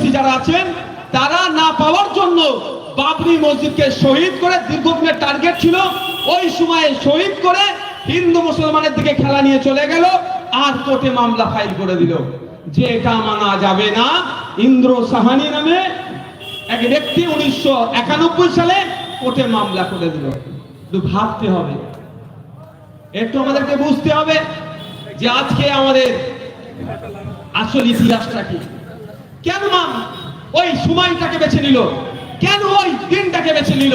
প্রতিবেশী যারা আছেন তারা না পাওয়ার জন্য বাবরি মসজিদকে শহীদ করে, দীর্ঘদিনের টার্গেট ছিল, ওই সময়ে শহীদ করে হিন্দু মুসলমানের দিকে খেলা নিয়ে চলে গেল আর কোর্টে মামলা ফাইল করে দিল যে এটা মানা যাবে না। ইন্দ্র সাহানি নামে এক ব্যক্তি 1991 সালে কোর্টে মামলা করে দিল। একটু ভাবতে হবে, একটু আমাদেরকে বুঝতে হবে যে আজকে আমাদের আসল ইতিহাসটা কি, কেন ওই সময়টাকে বেছে নিল, কেন ওই দিনটাকে বেছে নিল।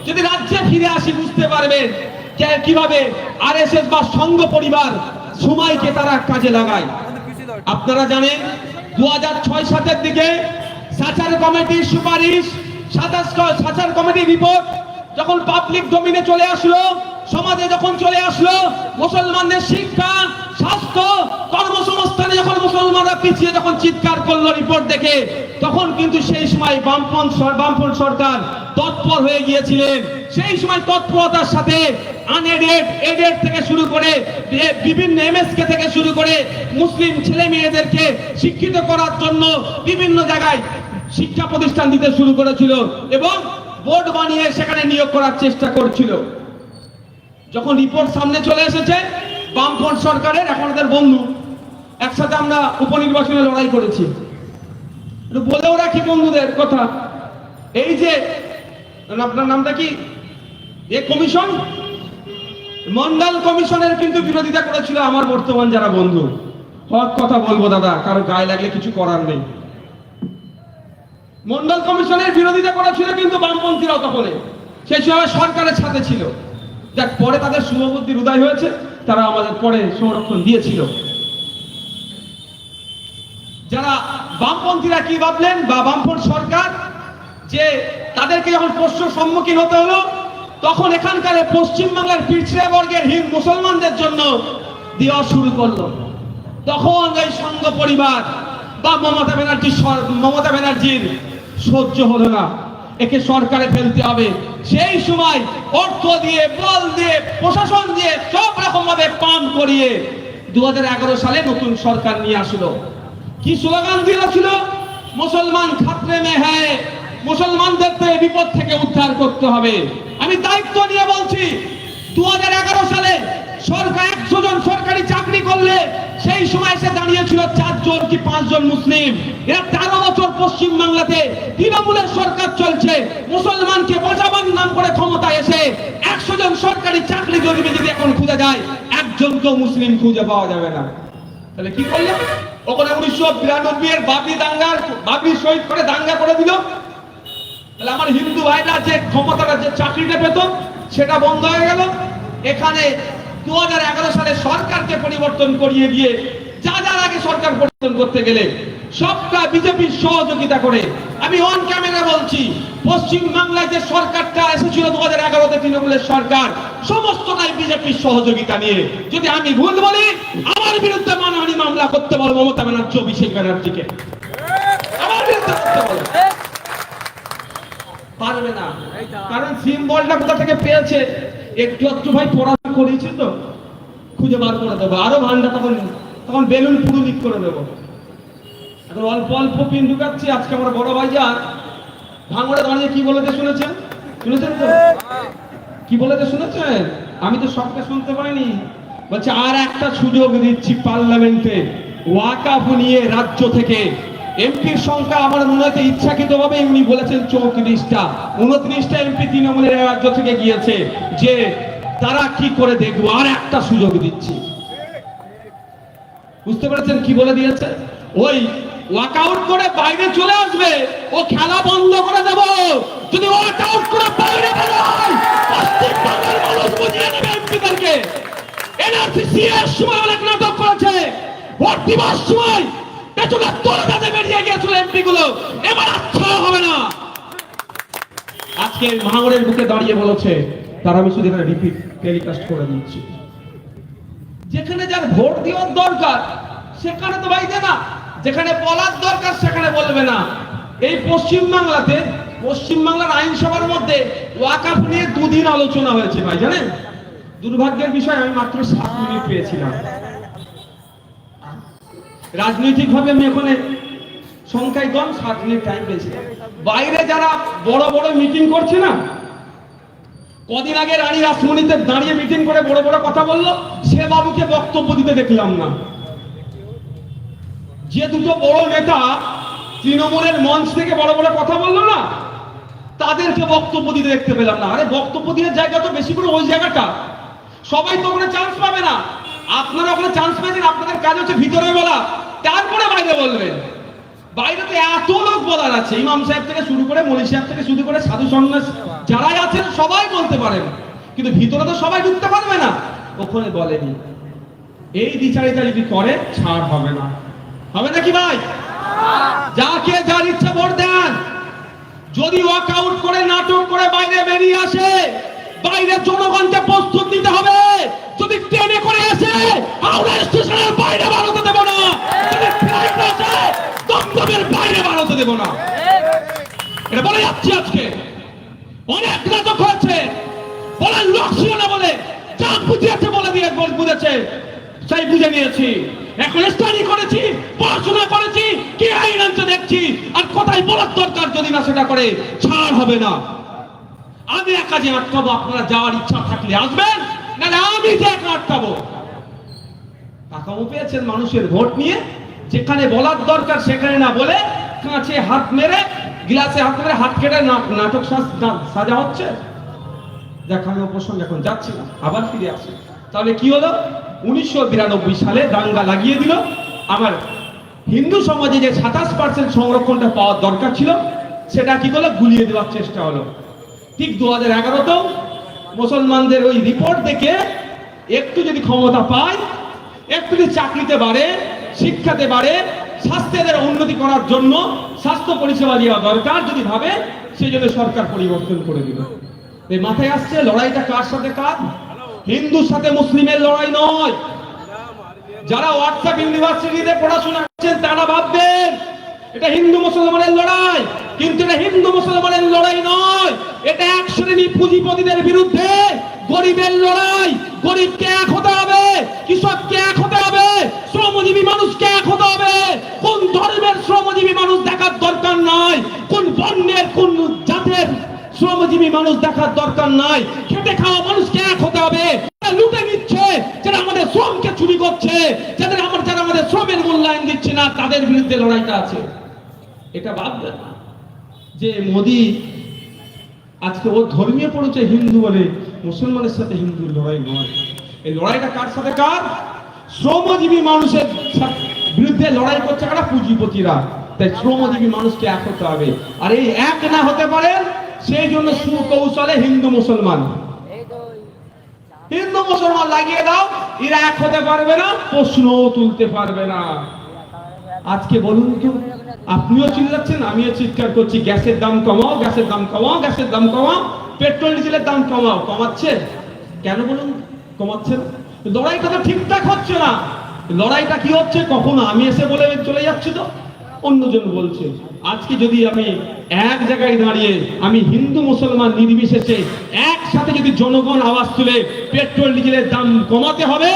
যদি রাজ্যে ফিরে আসি বুঝতে পারবেন কিভাবে আরএসএস বা সংঘ পরিবার সময়কে তারা কাজে লাগায়। আপনারা জানেন 2006-07 দিকে সাচার কমিটির সুপারিশ, সাচার কমিটির রিপোর্ট যখন পাবলিক ডোমেইনে চলে আসলো, সমাজে যখন চলে আসলো, মুসলমানদের শিক্ষা, স্বাস্থ্য, কর্মসংস্থানে যখন মুসলমানরা পিছিয়ে যখন চিৎকার করলো রিপোর্ট দেখে, তখন কিন্তু সেই সময় বামপন্থী সরকার তৎপর হয়ে গিয়েছিলেন। সেই সময় তৎপরতার সাথে আনএডেড, এডেড থেকে শুরু করে বিভিন্ন এমএসকে থেকে শুরু করে মুসলিম ছেলে মেয়েদেরকে শিক্ষিত করার জন্য বিভিন্ন জায়গায় শিক্ষা প্রতিষ্ঠান দিতে শুরু করেছিল এবং বোর্ড বানিয়ে সেখানে নিয়োগ করার চেষ্টা করছিল। যখন রিপোর্ট সামনে চলে এসেছে বামফ্রন্ট সরকারের, এখন ওদের বন্ধু, একসাথে আমরা উপনির্বাচনে লড়াই করেছি, বলেও রাখি বন্ধুদের কথা, এই যে আপনার নামটা কি, এ কমিশন, মন্ডল কমিশনের কিন্তু বিরোধিতা করেছিল আমার বর্তমান যারা বন্ধু। হক কথা বলবো দাদা, কারো গায়ে লাগলে কিছু করার নেই। মন্ডল কমিশনের বিরোধিতা করেছিল কিন্তু বামপন্থীরাও তখন, সেই সময় সরকারের সাথে ছিল। যাক, পরে তাদের শুভবুদ্ধির উদয় হয়েছে, তারা আমাদের পরে সংরক্ষণ দিয়েছিল। যারা বামপন্থীরা কি ভাবলেন বা বামপন্থ সরকার, যে তাদেরকে যখন প্রশ্নের সম্মুখীন হতে হলো, তখন এখানকার পশ্চিমবাংলার পিছিয়ে বর্গের হিন্দু মুসলমানদের জন্য দেওয়া শুরু করলো। তখন এই সংঘ পরিবার বা মমতা ব্যানার্জির সহ্য হলো না, একে সরকারে ফেলতে হবে। সেই সময় অর্থ দিয়ে, বল দিয়ে, প্রশাসন দিয়ে সব রকম ভাবে পাম করিয়ে 2011 সালে নতুন সরকার নিয়ে আসলো। কি স্লোগান দিয়েছিল? মুসলমান খাতরে মে হ্যায়, মুসলমানদের বিপদ থেকে উদ্ধার করতে হবে। আমি দায়িত্ব নিয়ে বলছি, 2011 সালে সরকার 100 জন সরকারি চাকরি করলে সেই সময় এসে দাঁড়িয়েছিল 4 জন কি 5 জন মুসলিম। এরা 13 বছর পশ্চিম বাংলাতে তৃণমূলের সরকার চলছে, মুসলমানকে বাঁচাবার নাম করে ক্ষমতায় এসে 100 জন সরকারি চাকরি যদি এখন খুঁজে যায়, একজনকেও মুসলিম খুঁজে পাওয়া যাবে না। তাহলে কি করলে? ওখানে 1992 এর বাবরি শহীদ করে দাঙ্গা করে দিল। তাহলে আমার হিন্দু ভাইরা যে ক্ষমতাটা, যে চাকরিটা পেত, সেটা বন্ধ হয়ে গেল। এখানে 2011 সালে সরকারকে পরিবর্তন করিয়ে দিয়ে, যার আগে সরকার পরিবর্তন করতে গেলে সবটা বিজেপির সহযোগিতা করে। আমি অন ক্যামেরা বলছি, পশ্চিম বাংলায় যে সরকারটা এসেছিল 2011-তে তৃণমূলের সরকার, সমস্তটাই বিজেপির সহযোগিতা নিয়ে। যদি আমি ভুল বলি, আমার বিরুদ্ধে মানহানি মামলা করতে বলো মমতা ব্যানার্জি, অভিষেক ব্যানার্জিকে, আমার বিরুদ্ধে করতে বলো। পারবে না, কারণ সিম্বলটা কোথা থেকে পেয়েছে, একটু একটু ভাই পড়াশোনা করেছি তো, খুঁজে বার করে দেবো। আরো ভান্ডা তখন বেলুন পুরো লিক করে দেবো। এখন অল্প অল্প পিন ঢুকাচ্ছি। আজকে আমার বড় ভাই যা ভাঙড়ে দাঁড়িয়ে কি বলেছে শুনেছেন তো? কি বলেছে শুনেছেন? আমি তো সবকে শুনতে পাইনি। বলছে আর একটা সুযোগ দিচ্ছি পার্লামেন্টে, ওয়াকাফ নিয়ে রাজ্য থেকে এমপির সংখ্যা আমার মনে হচ্ছে ইচ্ছাকৃতভাবে উনি বলেছেন 34টা, 29টা এমপি তৃণমূলের রাজ্য থেকে গিয়েছে, যে তারা কি করে দেখবো, আর একটা সুযোগ দিচ্ছি। বুঝতে পেরেছেন কি বলে দিয়েছে? ওই ওয়াকআউট করে বাইরে চলে আসবে, ও খেলা বন্ধ করে দেব। যদি ওয়াকআউট করে বাইরে বেরোয়, পশ্চিমবঙ্গের মানুষ বুঝিয়ে নেবে এমপিদেরকে। এনআরসি এর সময় অনেক নাটক করেছে, ভোট দিবার সময় পেছনে তোরগাতে বেরিয়ে গিয়েছিল এমপি গুলো, এবার আচ্ছা হবে না। আজকে ভাঙড়ের বুকে দাঁড়িয়ে বলেছে, তার আমি শুধু এখানে রিপিট টেলিকাস্ট করে দিচ্ছি, যেখানে যার ভোট দেওয়ার দরকার সেখানে তো ভাই না, যেখানে বলার দরকার সেখানে বলবে না। এই পশ্চিমবাংলার আইনসভার মধ্যে ওয়াকআফ নিয়ে 2 দিন আলোচনা হয়েছে ভাই, জানেন? দুর্ভাগ্যের বিষয়, আমি মাত্র 7 মিনিট পেয়েছিলাম। রাজনৈতিক ভাবে আমি ওখানে সংখ্যায় কম, 7 মিনিট টাইম পেয়েছে। বাইরে যারা বড় বড় মিটিং করছে না, কদিন আগে রানী রাসমণিতে দাঁড়িয়ে মিটিং করে বড় বড় কথা বললো, সে বাবুকে বক্তব্য দিতে দেখলাম না। যে দুটো বড় নেতা তৃণমূলের মঞ্চ থেকে বড় বড় কথা বললো না, তাদেরকে বক্তব্য দিতে দেখতে পেলাম না। আরে বক্তব্য দেওয়ার জায়গা তো বেশি করে ওই জায়গাটা, সবাই তো ওখানে চান্স পাবে না। আপনারা ওখানে চান্স পেয়েছেন, আপনাদের কাজ হচ্ছে ভিতরে বলা, তারপরে বাইরে বলবেন। বাইরে তো এত লোক বলার আছে, ইমাম সাহেব থেকে শুরু করে মৌলভী সাহেব থেকে শুরু করে সাধু সন্ন্যাস যারাই আছেন সবাই বলতে পারেন, কিন্তু ভিতরে তো সবাই ঢুকতে পারবে না। ওখানে বলেনি। এই বিচারিতা যদি করে ছাড় হবে না, হবে নাকি ভাই? যাকে যার ইচ্ছা ভোট দেন, যদি ওয়াক আউট করে নাটক করে বাইরে বেরিয়ে আসে, বাইরে জনগণকে প্রস্তুত নিতে হবে। যদি ট্রেনে করে আসে হাওড়া স্টেশনের বাইরে বাড়াতে দেব না, যদি ফ্লাইট আসে দমদমের বাইরে বাড়াতে দেব না। এটা বলে যাচ্ছি। আজকে অনেক নাটক হয়েছে, বলে লোক ছিল না বলে যা বুঝিয়েছে বলে দিয়ে বুঝেছে, সেই বুঝে নিয়েছি। এখন স্টাডি করেছি, পড়াশোনা করেছি, কি আইন আনতে দেখছি, আর কোথায় বলার দরকার যদি না সেটা করে ছাড় হবে না। আমি একা যে আটকাবো, আপনারা যাওয়ার ইচ্ছা থাকলে আসবেন, নাহলে আমি যে একা আটকাবো। টাকাও পেয়েছেন মানুষের ভোট নিয়ে, যেখানে বলার দরকার সেখানে না বলে কাঁচে হাত মেরে, গ্লাসে হাত মেরে হাত কেটে নাটক সাজা হচ্ছে। দেখ আমি প্রসঙ্গে এখন যাচ্ছি না, আবার ফিরে আসি। তাহলে কি হলো? 1992 সালে দাঙ্গা লাগিয়ে দিল। আমার হিন্দু সমাজে যে 27% সংরক্ষণটা পাওয়ার দরকার ছিল, সেটা কি করলো? গুলিয়ে দেওয়ার চেষ্টা হলো। ঠিক 2011তেও মুসলমানদের ওই রিপোর্ট দেখে একটু যদি ক্ষমতা পায়, একটু যদি চাকরিতে বাড়ে, শিক্ষাতে বাড়ে, স্বাস্থ্যের উন্নতি করার জন্য স্বাস্থ্য পরিষেবা দেওয়া দরকার যদি ভাবে, সেই জন্য সরকার পরিবর্তন করে দিল। এই মাথায় আসছে লড়াইটা কার সাথে? কার? হিন্দুর সাথে মুসলিমের লড়াই নয়। যারা হোয়াটসঅ্যাপ ইউনিভার্সিটিতে পড়াশোনা করছেন তারা ভাববেন এটা হিন্দু মুসলমানের লড়াই, কিন্তু এটা হিন্দু মুসলমানের লড়াই নয়। এটা এক শ্রেণী পুঁজিপতিদের বিরুদ্ধে গরিবের লড়াই। গরিবকে এক হতে হবে, কৃষককে এক হতে হবে, শ্রমজীবী মানুষকে এক হতে হবে। কোন ধর্মের শ্রমজীবী মানুষ দেখার দরকার নাই, কোন বর্ণের কোন জাতের শ্রমজীবী মানুষ দেখার দরকার নাই। খেটে খাওয়া মানুষকে এক হতে হবে। লুটে নিচ্ছে, যারা আমাদের শ্রমকে চুরি করছে, যারা আমাদের শ্রমের মূল্যায়ন দিচ্ছে না, তাদের বিরুদ্ধে লড়াইটা আছে। এটা ভাববেন না যে মোদি আজকে ও ধর্মীয় পরিচয় হিন্দু বলে মুসলমানের সাথে হিন্দুর লড়াই নয়। এই লড়াইটা কার সাথে? কার? শ্রমজীবী মানুষের বিরুদ্ধে লড়াই করছে কারা? পুঁজিপতিরা। তাই শ্রমজীবী মানুষকে এক হতে হবে। আর এই এক না হতে পারে, সেই জন্য সুকৌশলে হিন্দু মুসলমান লাগিয়ে দাও, এরা এক হতে পারবে না, প্রশ্নও তুলতে পারবে না। আজকে বলুন তো, আপনিও চিল্লাচ্ছেন, আমিও চিৎকার করছি, গ্যাসের দাম কমাও, গ্যাসের দাম কমাও, গ্যাসের দাম কমাও, পেট্রোল ডিজেলের দাম কমাও। কমাচ্ছে কেন বলুন? কমাচ্ছে না। লড়াইটা তো ঠিকঠাক হচ্ছে না। লড়াইটা কি হচ্ছে? কখনো আমি এসে বলে চলে যাচ্ছি, তো অন্যজন বলছে। আজকে যদি আমি এক জায়গায় দাঁড়িয়ে, আমি হিন্দু মুসলমান নির্বিশেষে একসাথে যদি জনগণ আওয়াজ তুলে পেট্রোল ডিজেলের দাম কমাতে হবে,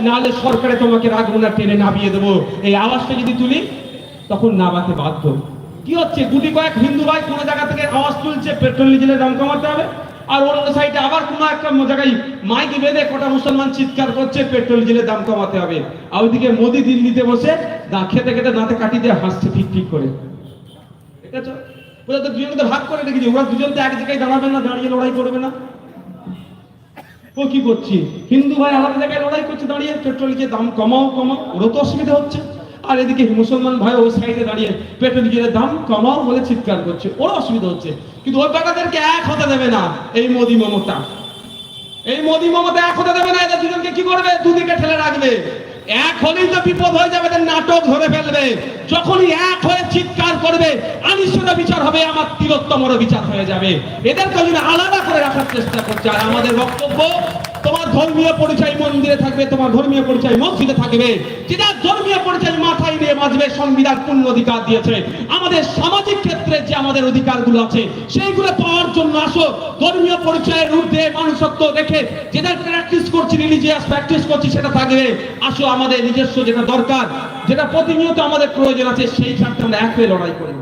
নাহলে সরকারে তোমাকে রাখবো না, টেনে নামিয়ে দেবো, এই আওয়াজটা যদি তুলি, তখন নামাতে বাধ্য। কি হচ্ছে? গুটি কয়েক হিন্দু ভাই কোনো জায়গা থেকে আওয়াজ তুলছে পেট্রোল ডিজেলের দাম কমাতে হবে, আর অন্য সাইডে আবার কোনো একটা জায়গায় মাইক বেঁধে কটা মুসলমান চিৎকার করছে পেট্রোল ডিজেলের দাম কমাতে হবে। আর ওইদিকে মোদি দিল্লিতে বসে খেতে খেতে দাঁতে কাটি দিয়ে হাসছে ঠিক ঠিক করে। ঠিক আছে, ওরা তো দুজনকে ভাগ করে রেখেছি, ওরা দুজন তো এক জায়গায় দাঁড়াবে না, দাঁড়িয়ে লড়াই করবে না। ও কি করছি? হিন্দু ভাই আলাদা জায়গায় লড়াই করছে দাঁড়িয়ে, পেট্রোল ডিজেলের দাম কমাও কমাও, ওরও তো অসুবিধা হচ্ছে। আর এদিকে মুসলমান ভাই ওই সাইডে দাঁড়িয়ে পেট্রোল ডিজেলের দাম কমাও বলে চিৎকার করছে, ওরও অসুবিধা হচ্ছে। কিন্তু ওই বেটাদেরকে এক হতে দেবে না এই মোদি মমতা। এই মোদি মমতা এক হতে দেবে না। এদের দুজনকে কি করবে? দুদিকে ঠেলে রাখবে। এক হলেই তো বিপদ হয়ে যাবে, নাটক ধরে ফেলবে। যখনই এক হয়ে চিৎকার করবে, আনিসুরা বিচার হবে, আমার তিলোত্তমরও বিচার হয়ে যাবে। এদেরকে আলাদা করে রাখার চেষ্টা করছে। আর আমাদের বক্তব্য, তোমার ধর্মীয় পরিচয় মন্দিরে থাকবে, তোমার ধর্মীয় পরিচয় মসজিদে থাকবে, যেটা ধর্মীয় পরিচয় মাথায় নিয়ে বাঁচবে। সংবিধান পূর্ণ অধিকার দিয়েছে। আমাদের সামাজিক ক্ষেত্রে যে আমাদের অধিকারগুলো আছে সেইগুলো পাওয়ার জন্য আসো। ধর্মীয় পরিচয়ের ঊর্ধ্বে মানুষত্ব রেখে যেটা প্র্যাকটিস করছি, রিলিজিয়াস প্র্যাকটিস করছি, সেটা থাকবে। আসো আমাদের নিজস্ব যেটা দরকার, যেটা প্রতিনিয়ত আমাদের প্রয়োজন আছে, সেই স্বার্থে আমরা এক হয়ে লড়াই করি।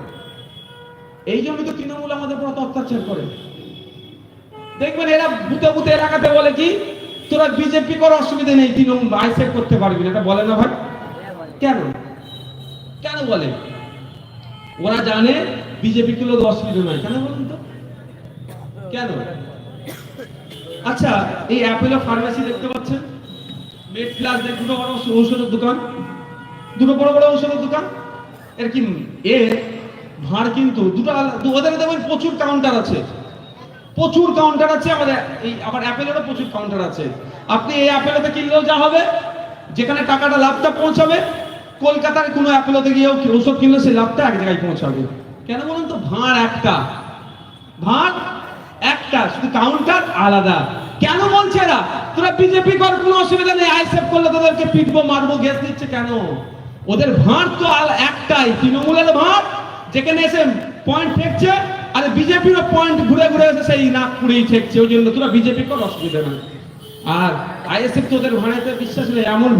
এই জন্য তো তৃণমূল আমাদের উপর অত্যাচার করে। দেখবেন এরা বুতে বুতে এলাকাতে বলে কি, তোরা বিজেপি কর, অসুবিধা নেই, তৃণমূল আইসেফ করতে পারবি না। এটা বলে না ভাই? কেন কেন বলে? ওরা জানে বিজেপি করলে অসুবিধা নয়। কেন বলুন তো, কেন? আচ্ছা, এই অ্যাপেলো ফার্মেসি দেখতে পাচ্ছেন, মেড প্লাস, দুটো বড় ঔষধের দোকান, দুটো বড় বড় ঔষধের দোকান। এর কি এর ভাড় কিন্তু দুটো ওদের দেখবেন প্রচুর কাউন্টার আছে, প্রচুর কাউন্টার আছে। আমাদের এই আবার অ্যাপেলেরও প্রচুর কাউন্টার আছে। আপনি এই অ্যাপেলোতে কিনলেও যা হবে, যেখানে টাকাটা লাভটা পৌঁছাবে, কলকাতার কোনো অ্যাপেলোতে গিয়েও ওষুধ কিনলে সেই লাভটা এক জায়গায় পৌঁছাবে। কেন বলুন তো? ভাড় একটা, ভাড় একটা, শুধু কাউন্টার আলাদা। কেন বলছে এরা তোরা বিজেপি কর, কোনো অসুবিধা নেই, আইসেফ করলে তোদেরকে পিটবো, মারবো, গ্যাস দিচ্ছে? কেন? ওদের ভাড় তো একটাই, তৃণমূলের ভাড় যেখানে এসে পয়েন্ট ঠেকছে, আর বিজেপির পয়েন্ট ঘুরে ঘুরে এসে সেই নাগপুরেই ঠেকছে। ওই জন্য তোরা বিজেপি কর, অসুবিধা নেই। আর আইএসএফ তো ওদের ভাড়াতে বিশ্বাস নেই, এমন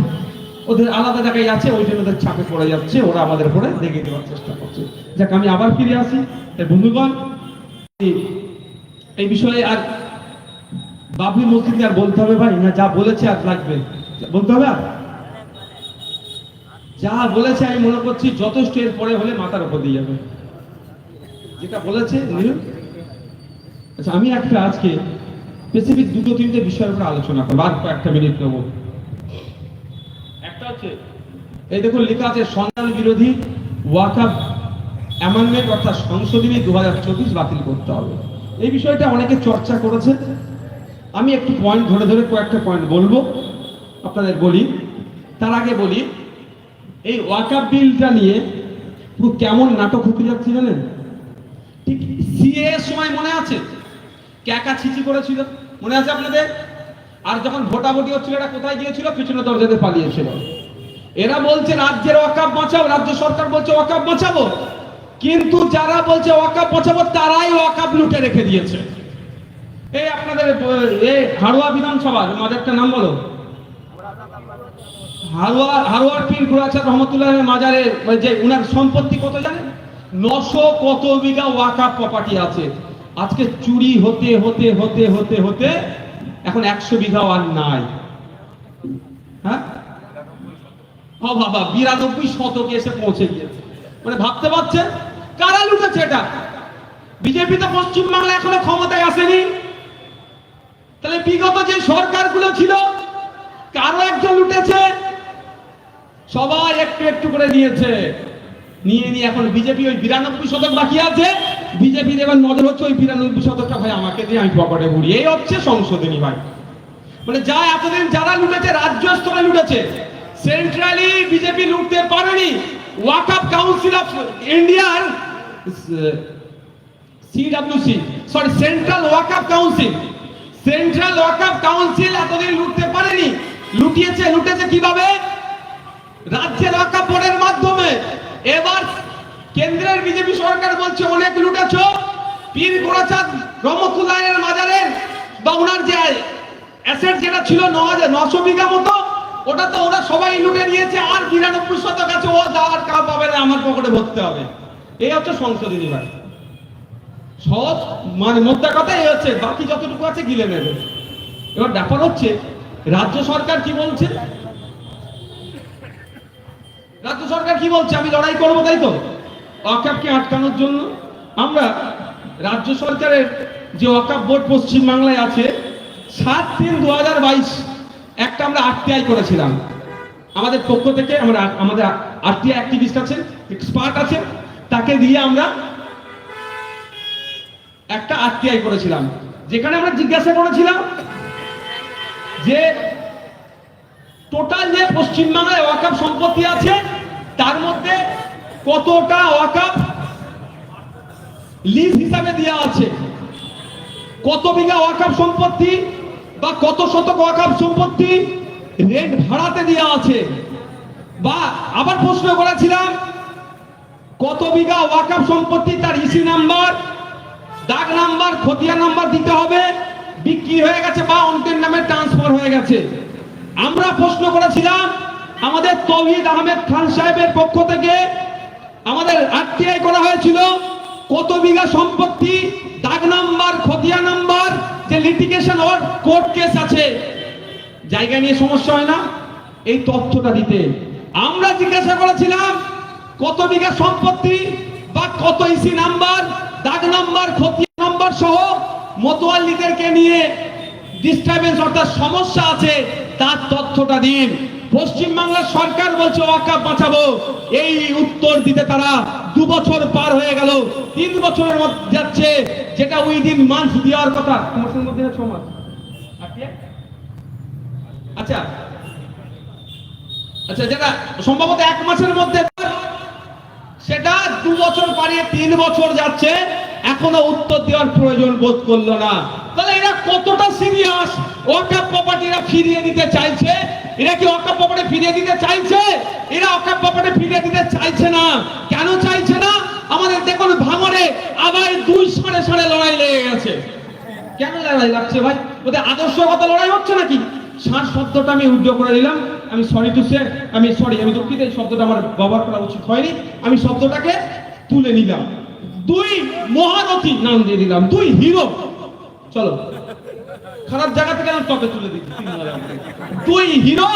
ওদের আলাদা জায়গায় আছে, ওই জন্য ওদের চাপে পড়ে যাচ্ছে, ওরা আমাদের উপরে দেখিয়ে দেওয়ার চেষ্টা করছে। যাক, আমি আবার ফিরে আসি। বন্ধুগণ, এই বিষয়ে আর বাবরি মসজিদ আর বলতে হবে ভাই? না, যা বলেছে আর লাগবে বলতে হবে? আর যা বলেছে আমি মনে করছি যথেষ্ট। এর পরে হলে মাথার উপর দিয়ে যাবে যেটা বলেছে। আচ্ছা, আমি একটা আজকে স্পেসিফিক দুটো তিনটে বিষয়ের উপর আলোচনা করবো, আর কয়েকটা মিনিট নেব। একটা হচ্ছে, এই দেখুন লেখা আছে সন্তান বিরোধী ওয়াকফ অ্যামেন্ডমেন্ট অর্থাৎ সংশোধনী 2024 বাতিল করতে হবে। এই বিষয়টা অনেকে চর্চা করেছে। আমি একটু পয়েন্ট ধরে ধরে কয়েকটা পয়েন্ট বলবো, আপনাদের বলি। তার আগে বলি, এই ওয়াকফ বিলটা নিয়ে পুরো কেমন নাটক হতে যাচ্ছে জানেন? ঠিক সিএ এর সময় মনে আছে ক্যাকা ছিচি করেছিল, মনে আছে আপনাদের? আর যখন ভোটাভুটি হচ্ছিল, এরা কোথায় গিয়েছিল? পিছনে দরজাতে পালিয়েছিল। এরা বলছে রাজ্যের ওয়াকফ বাঁচাও, রাজ্য সরকার বলছে ওয়াকফ বাঁচাবো, কিন্তু যারা বলছে ওয়াকফ বাঁচাবো তারাই ওয়াকফ লুটে রেখে দিয়েছে। এই আপনাদের এই হাড়ুয়া বিধানসভার মাজারটার নাম বলো, হারোয়ার পীর গুরাচাঁদ রহমতুল্লাহ মাজারে যে উনার সম্পত্তি কত জানেন? 900 কত বিঘা ওয়াকফ প্রপার্টি আছে। আজকে চুরি হতে হতে হতে হতে হতে এখন 100 বিঘাও আর নাই। হ্যাঁ, ও বাবা, 92 শতকে এসে পৌঁছে গিয়েছে। মানে ভাবতে পারছেন কারা লুটেছে এটা? বিজেপি তো পশ্চিমবাংলা এখনো ক্ষমতায় আসেনি। তাহলে বিগত যে সরকারগুলো ছিল, কারো একজন লুটেছে, সবাই একটু একটু করে নিয়েছে। নিয়ে নিয়ে এখন বিজেপি ওই 92 শতক বাকি আছে, বিজেপি এবার নজর হচ্ছে ওই 92 শতকটা ভাই আমাকে দিয়ে আমি পকেটে ভরি। এই হচ্ছে সংশোধনী ভাই। মানে যা এতদিন যারা লুটেছে রাজ্য স্তরে লুটেছে, সেন্ট্রালি বিজেপি লুটতে পারেনি। ওয়াকফ কাউন্সিল অফ ইন্ডিয়ার সিডব্লিউসি, সরি সেন্ট্রাল ওয়াকফ কাউন্সিল, সেন্ট্রাল ওয়াকফ কাউন্সিল এতদিন লুটতে পারেনি। লুটেছে কিভাবে? রাজ্যের ওয়াকফ বোর্ডের মাধ্যমে। এবার কেন্দ্রের বিজেপি সরকার বলছে অনেক লুটেছ, পীর গুরাচাঁদ রহমতুল্লাহের মাজারের বা ওনার যে অ্যাসেট যেটা ছিল 900 বিঘা মতো, ওটা তো ওরা সবাই লুটে নিয়েছে। আর 92 শতক আছে, ও যাওয়ার কাজ পাবে না, আমার পকেটে ভরতে হবে। এই হচ্ছে সংশোধনী ভাই। সহজ মানে মোদ্দা কথা এই হচ্ছে, বাকি যতটুকু আছে গিলে নেবে। এবার ব্যাপার হচ্ছে রাজ্য সরকার কি বলছে? রাজ্য সরকার কি বলছে? আমি লড়াই করবো, তাই তো, ওয়াকফকে আটকানোর জন্য। আমরা রাজ্য সরকারের যে ওয়াকফ বোর্ড পশ্চিম বাংলায় আছে, 7/3/2022 একটা আমরা আরটিআই করেছিলাম আমাদের পক্ষ থেকে। আমাদের আরটিআই অ্যাক্টিভিস্ট আছে, এক্সপার্ট আছে, তাকে দিয়ে আমরা একটা আরটিআই করেছিলাম, যেখানে আমরা জিজ্ঞাসা করেছিলাম যে টোটাল যে পশ্চিমবাংলায় ওয়াকফ সম্পত্তি আছে তার মধ্যে কতটা ওয়াকফ লিজ হিসাবে দেওয়া আছে, কত বিঘা ওয়াকফ সম্পত্তি বা কত শতক ওয়াকফ সম্পত্তি রেন্ট ভাড়াতে দেওয়া আছে, বা আবার প্রশ্ন করেছিলাম কত বিঘা ওয়াকফ সম্পত্তি তার ইসি নাম্বার, দাগ নাম্বার, খতিয়ান নাম্বার দিতে হবে, বিক্রি হয়ে গেছে বা অন্যের নামে ট্রান্সফার হয়ে গেছে। আমরা প্রশ্ন করেছিলাম আমাদের তৌহিদ আহমেদ খান সাহেবের পক্ষ থেকে আমাদের আরটিআই করা হয়েছিল কত বিঘা সম্পত্তি, দাগ নাম্বার, খতিয়ান নাম্বার, যে লিটিগেশন ওর কোর্ট কেস আছে, জায়গা নিয়ে সমস্যা হয় না, এই তথ্যটা দিতে। আমরা জিজ্ঞাসা করেছিলাম কত বিঘা সম্পত্তি বা কত ইসি নাম্বার, দাগ নাম্বার, খতিয়ান নাম্বার সহ মোতোয়াল্লিদেরকে নিয়ে ডিস্টারবেন্স অর্থাৎ সমস্যা আছে তার তথ্যটা দিন। পশ্চিমবাংলার সরকার বলছে ওয়াকফ বাঁচাবো, এই উত্তর দিতে তারা 2 বছর পার হয়ে গেল, 3 বছরের মধ্যে যাচ্ছে, যেটা উইদিন মান্থ দেওয়ার কথা। মাসের মধ্যে 6 মাস, আচ্ছা আচ্ছা, যেটা সম্ভবত 1 মাসের মধ্যে, সেটা 2 বছর পারিয়ে 3 বছর যাচ্ছে, এখনো উত্তর দেওয়ার প্রয়োজন বোধ করলো না। তাহলে এরা কতটা সিরিয়াস ওয়াকফ প্রপার্টিরা ফিরিয়ে দিতে চাইছে? এরা কি ওয়াকফ প্রপার্টি ফিরিয়ে দিতে চাইছে? এরা ওয়াকফ প্রপার্টি ফিরিয়ে দিতে চাইছে না। কেন চাইছে না? আমাদের দেখুন ভাঙড়ে আবার 2 সাড়ে লড়াই লেগে গেছে। কেন লড়াই লাগছে ভাই? ওদের আদর্শগত লড়াই হচ্ছে নাকি? ষাঁড় শব্দটা আমি উদ্যোগ করে দিলাম, আমি সরি টু সে, আমি দুঃখিত, এই শব্দটা আমার ব্যবহার করা উচিত হয়নি, আমি শব্দটাকে তুলে নিলাম। 2 মহারথী নাম দিয়ে দিলাম, 2 হিরো। চলো খারাপ জায়গা থেকে আমি টপে তুলে দিচ্ছি। 2 হিরো,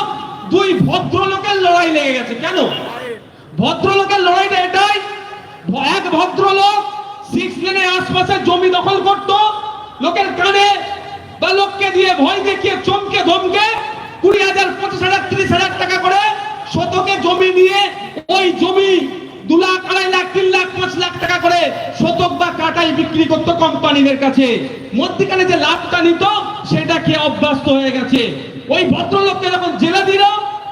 2 ভদ্রলোকের লড়াই লেগে গেছে। কেন ভদ্রলোকের লড়াইটা? এটাই, এক ভদ্রলোক 6 লেনের আশপাশে জমি দখল করত, লোকের কানে বা লোককে দিয়ে ভয় দেখিয়ে চমকে ধমকে 20,000, 25,000, 30,000 টাকা করে শতকে জমি নিয়ে ওই জমি 2 লাখ, 2.5 লাখ, 3 লাখ, 5 লাখ টাকা করে শতক বা কাটাই বিক্রি করতো কোম্পানিদের কাছে। মধ্যখানে যে লাভটা নিত সেটা খেয়ে অভ্যস্ত হয়ে গেছে। ওই ভদ্রলোককে যখন জেলে দিল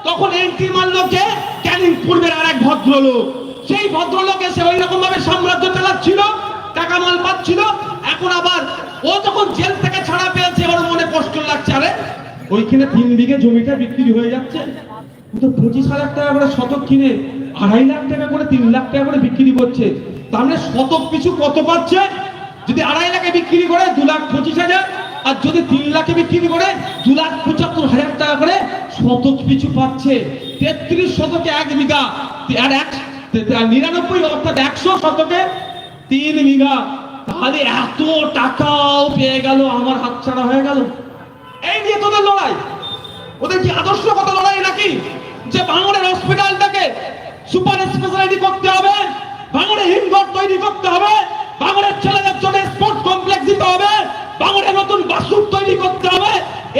তখন এন্ট্রি মারল কে? ক্যানিং পূর্বের আরেক ভদ্রলোক। সেই ভদ্রলোক এসে ওই রকম ভাবে সাম্রাজ্য চালাচ্ছিল, টাকা মাল পাচ্ছিল। এখন আবার ও যখন জেল থেকে ছাড়া পেয়েছে, ওর মনে কষ্ট লাগছে, আরে ওইখানে 3 বিঘে জমিটা বিক্রি হয়ে যাচ্ছে, তো 25,000 টাকা করে শতক কিনে 2.5 লাখ টাকা করে, 3 লাখ টাকা করে বিক্রি করছে। তাহলে শতক পিছু কত পাচ্ছে? যদি 2.5 লাখে বিক্রি করে 2,25,000, আর যদি 3 লাখে বিক্রি করে 2,75,000 টাকা করে শতক পিছু পাচ্ছে। 33 শতকে 1 বিঘা, আর 99 অর্থাৎ 100 শতকে 3 বিঘা। তাহলে এত টাকাও পেয়ে গেল, আমার হাতছাড়া হয়ে গেল। এই নিয়ে তোদের লড়াই? ওদের কি আদর্শগত লড়াই নাকি? যে ভাঙড়ের হসপিটালটাকে সুপার স্পেশালিটি করতে হবে, ভাঙড়ে হিমঘর তৈরি করতে হবে, ভাঙড়ের ছেলেদের জন্য স্পোর্টস কমপ্লেক্স দিতে হবে, ভাঙড়ে নতুন বাসরুম তৈরি করতে হবে,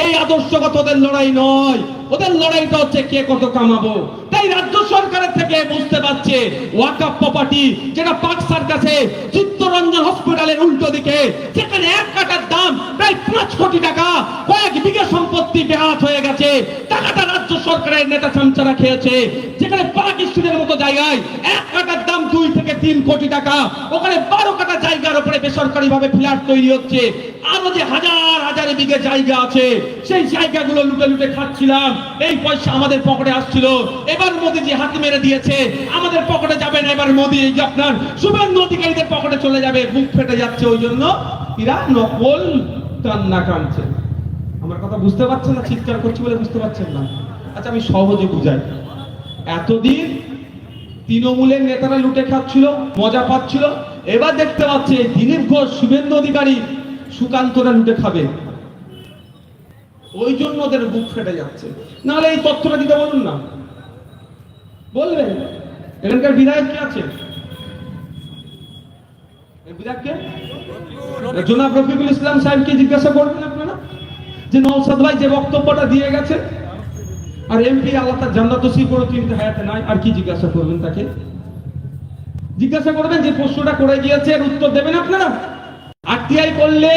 এই আদর্শগত ওদের লড়াই নয়। ওদের লড়াইটা হচ্ছে কে কত কামাবো। তাই রাজ্য সরকারের থেকে বুঝতে পারছে ওয়াকফ প্রপার্টি, যেটা পার্ক সার্কাসে চিত্তরঞ্জন হসপিটালের উল্টো দিকে, যেখানে 1 কাঠার দাম প্রায় 5 কোটি টাকা, কয়েক বিঘা সম্পত্তি বেহাত হয়ে গেছে, টাকাটা রাজ্য সরকারের নেতা চামচারা খেয়েছে। যেখানে পার্ক স্ট্রিটের মতো জায়গায় 1 কাঠার দাম 2 থেকে 3 কোটি টাকা, ওখানে 12 কাঠা জায়গার উপরে বেসরকারি ভাবে ফ্ল্যাট তৈরি হচ্ছে। আরো যে হাজার হাজার বিঘে জায়গা আছে, সেই জায়গাগুলো লুটে লুটে খাচ্ছিলাম। এই পয়সা আমাদের পকেটে আসছিল, এবার মোদিজি হাত মেরে দিয়েছে, আমাদের পকেটে যাবে না। এবার মোদি এই যে আপনার শুভেন্দু অধিকারীদের পকেটে চলে যাবে, বুক ফেটে যাচ্ছে। ওই জন্য এরা নকল কান্না কাঁদছে। আমার কথা বুঝতে পারছেন না? চিৎকার করছি বলে বুঝতে পারছেন না? আচ্ছা আমি সহজে বুঝাই। এতদিন তৃণমূলের নেতারা লুটে খাচ্ছিল, মজা পাচ্ছিল, এবার দেখতে পাচ্ছে দিলীপ ঘোষ, শুভেন্দু অধিকারী, সুকান্তরা লুটে খাবে। ওই জন্য ওদের বুক ফেটে যাচ্ছে। নাহলে এই তথ্যটা দিতে বলুন না, বলবেন। এখানকার বিধায়ক কে আছে? বিধায়ক কে? জনাব রফিকুল ইসলাম সাহেবকে জিজ্ঞাসা করবেন আপনারা, যে নওশাদ ভাই যে বক্তব্যটা দিয়ে গেছে, আর এমপি আল্লাহ তার জান্নাত নসিব করে তিনটা হায়াতে নাই, আর কি জিজ্ঞাসা করবেন তাকে? জিজ্ঞাসা করবেন যে প্রশ্নটা করে গিয়েছে, এর উত্তর দেবেন আপনারা। আরটিআই করলে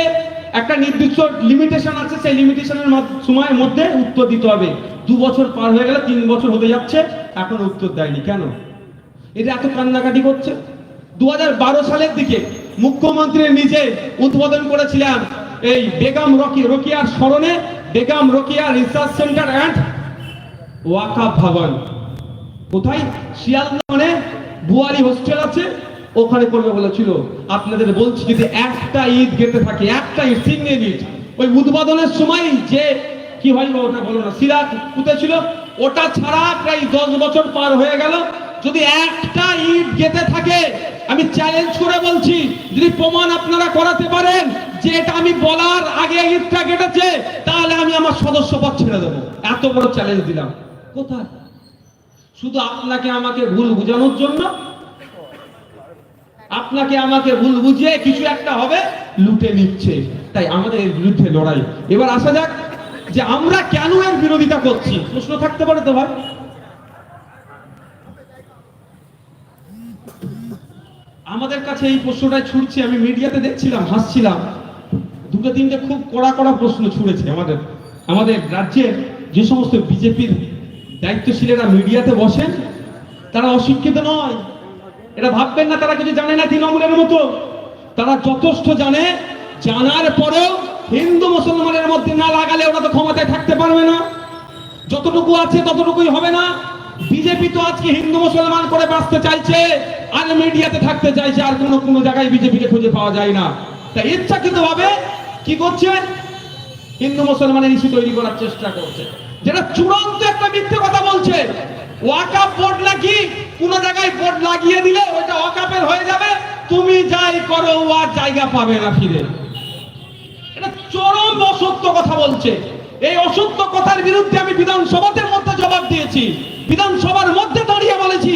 একটা নির্দিষ্ট লিমিটেশন আছে, সেই লিমিটেশনের সময়ের মধ্যে উত্তর দিতে হবে। 2 বছর পার হয়ে গেল, 3 বছর হতে যাচ্ছে, এখনো উত্তর দেয়নি। কেন এটা এত কান্নাকাটি করছে? 2012 সালের দিকে মুখ্যমন্ত্রী নিজে উদ্বোধন করেছিলেন এই বেগম রোকেয়ার স্মরণে Begum Rokeya research centre and Waqf Bhavan. কোথায়? শিয়ালদা মানে বুয়ারি হোস্টেল আছে, ওখানে করবে বলেছিল। আপনাদের বলছি, যদি একটা ঈদ গেতে থাকে, একটা ঈদ, সিঙ্গেল ঈদ, ওই উদ্বোধনের সময় যে কি হয় ওটা বলো না, সিরাত পুঁতেছিল, ওটা ছাড়া প্রায় 10 বছর পার হয়ে গেল। যদি একটা ঈদ গেতে থাকে, আমি চ্যালেঞ্জ করে বলছি, যদি প্রমাণ আপনারা করাতে পারেন যে এটা আমি বলার আগে ঈদটা কেটেছে, তাহলে আমি আমার সদস্যপদ ছেড়ে দেবো। এত বড় চ্যালেঞ্জ দিলাম। কোথায়? শুধু আপনাকে আমাকে ভুল বোঝানোর জন্য, আপনাকে আমাকে ভুল বুঝিয়ে কিছু একটা হবে, লুটে নিচ্ছে। তাই আমাদের এর বিরুদ্ধে লড়াই। এবার আসা যাক যে আমরা কেন এর বিরোধিতা করছি। প্রশ্ন থাকতে পারে তো ভাই? আমাদের কাছে এই প্রশ্নটা ছুটছে, আমি মিডিয়াতে দেখছিলাম, হাসছিলাম। দুটো তিনটে খুব কড়া কড়া প্রশ্ন ছুড়েছে আমাদের রাজ্যের যে সমস্ত বিজেপির দায়িত্বশীলেরা মিডিয়াতে বসেন, তারা অশিক্ষিত নয়। এটা ভাববেন না তারা কিছু জানে না তৃণমূলের মতো। তারা যথেষ্ট জানে, জানার পরেও হিন্দু মুসলমানের মধ্যে না লাগালে ওরা তো ক্ষমতায় থাকতে পারবে না। যতটুকু আছে ততটুকুই হবে না। বিজেপি তো আজকে হিন্দু মুসলমান করে বাঁচতে চাইছে, আর মিডিয়াতে থাকতে চাইছে, আর কোনো জায়গায় বিজেপিকে খুঁজে পাওয়া যায় না। তাই ইচ্ছাকৃত ভাবে কি করছে? হিন্দু মুসলমানের ইস্যু তৈরি করার চেষ্টা করছে, যেটা চূড়ান্ত একটা মিথ্যে কথা বলছে। ওয়াকাফ বোর্ড নাকি কোন জায়গায় বোর্ড লাগিয়ে দিলে ওইটা ওয়াকাফের হয়ে যাবে, তুমি যাই করো ও আর জায়গা পাবে না ফিরে। এটা চরম অসত্য কথা বলছে। এই অসত্য কথার বিরুদ্ধে আমি বিধানসভার মধ্যে জবাব দিয়েছি। বিধানসভার মধ্যে দাঁড়িয়ে বলেছি,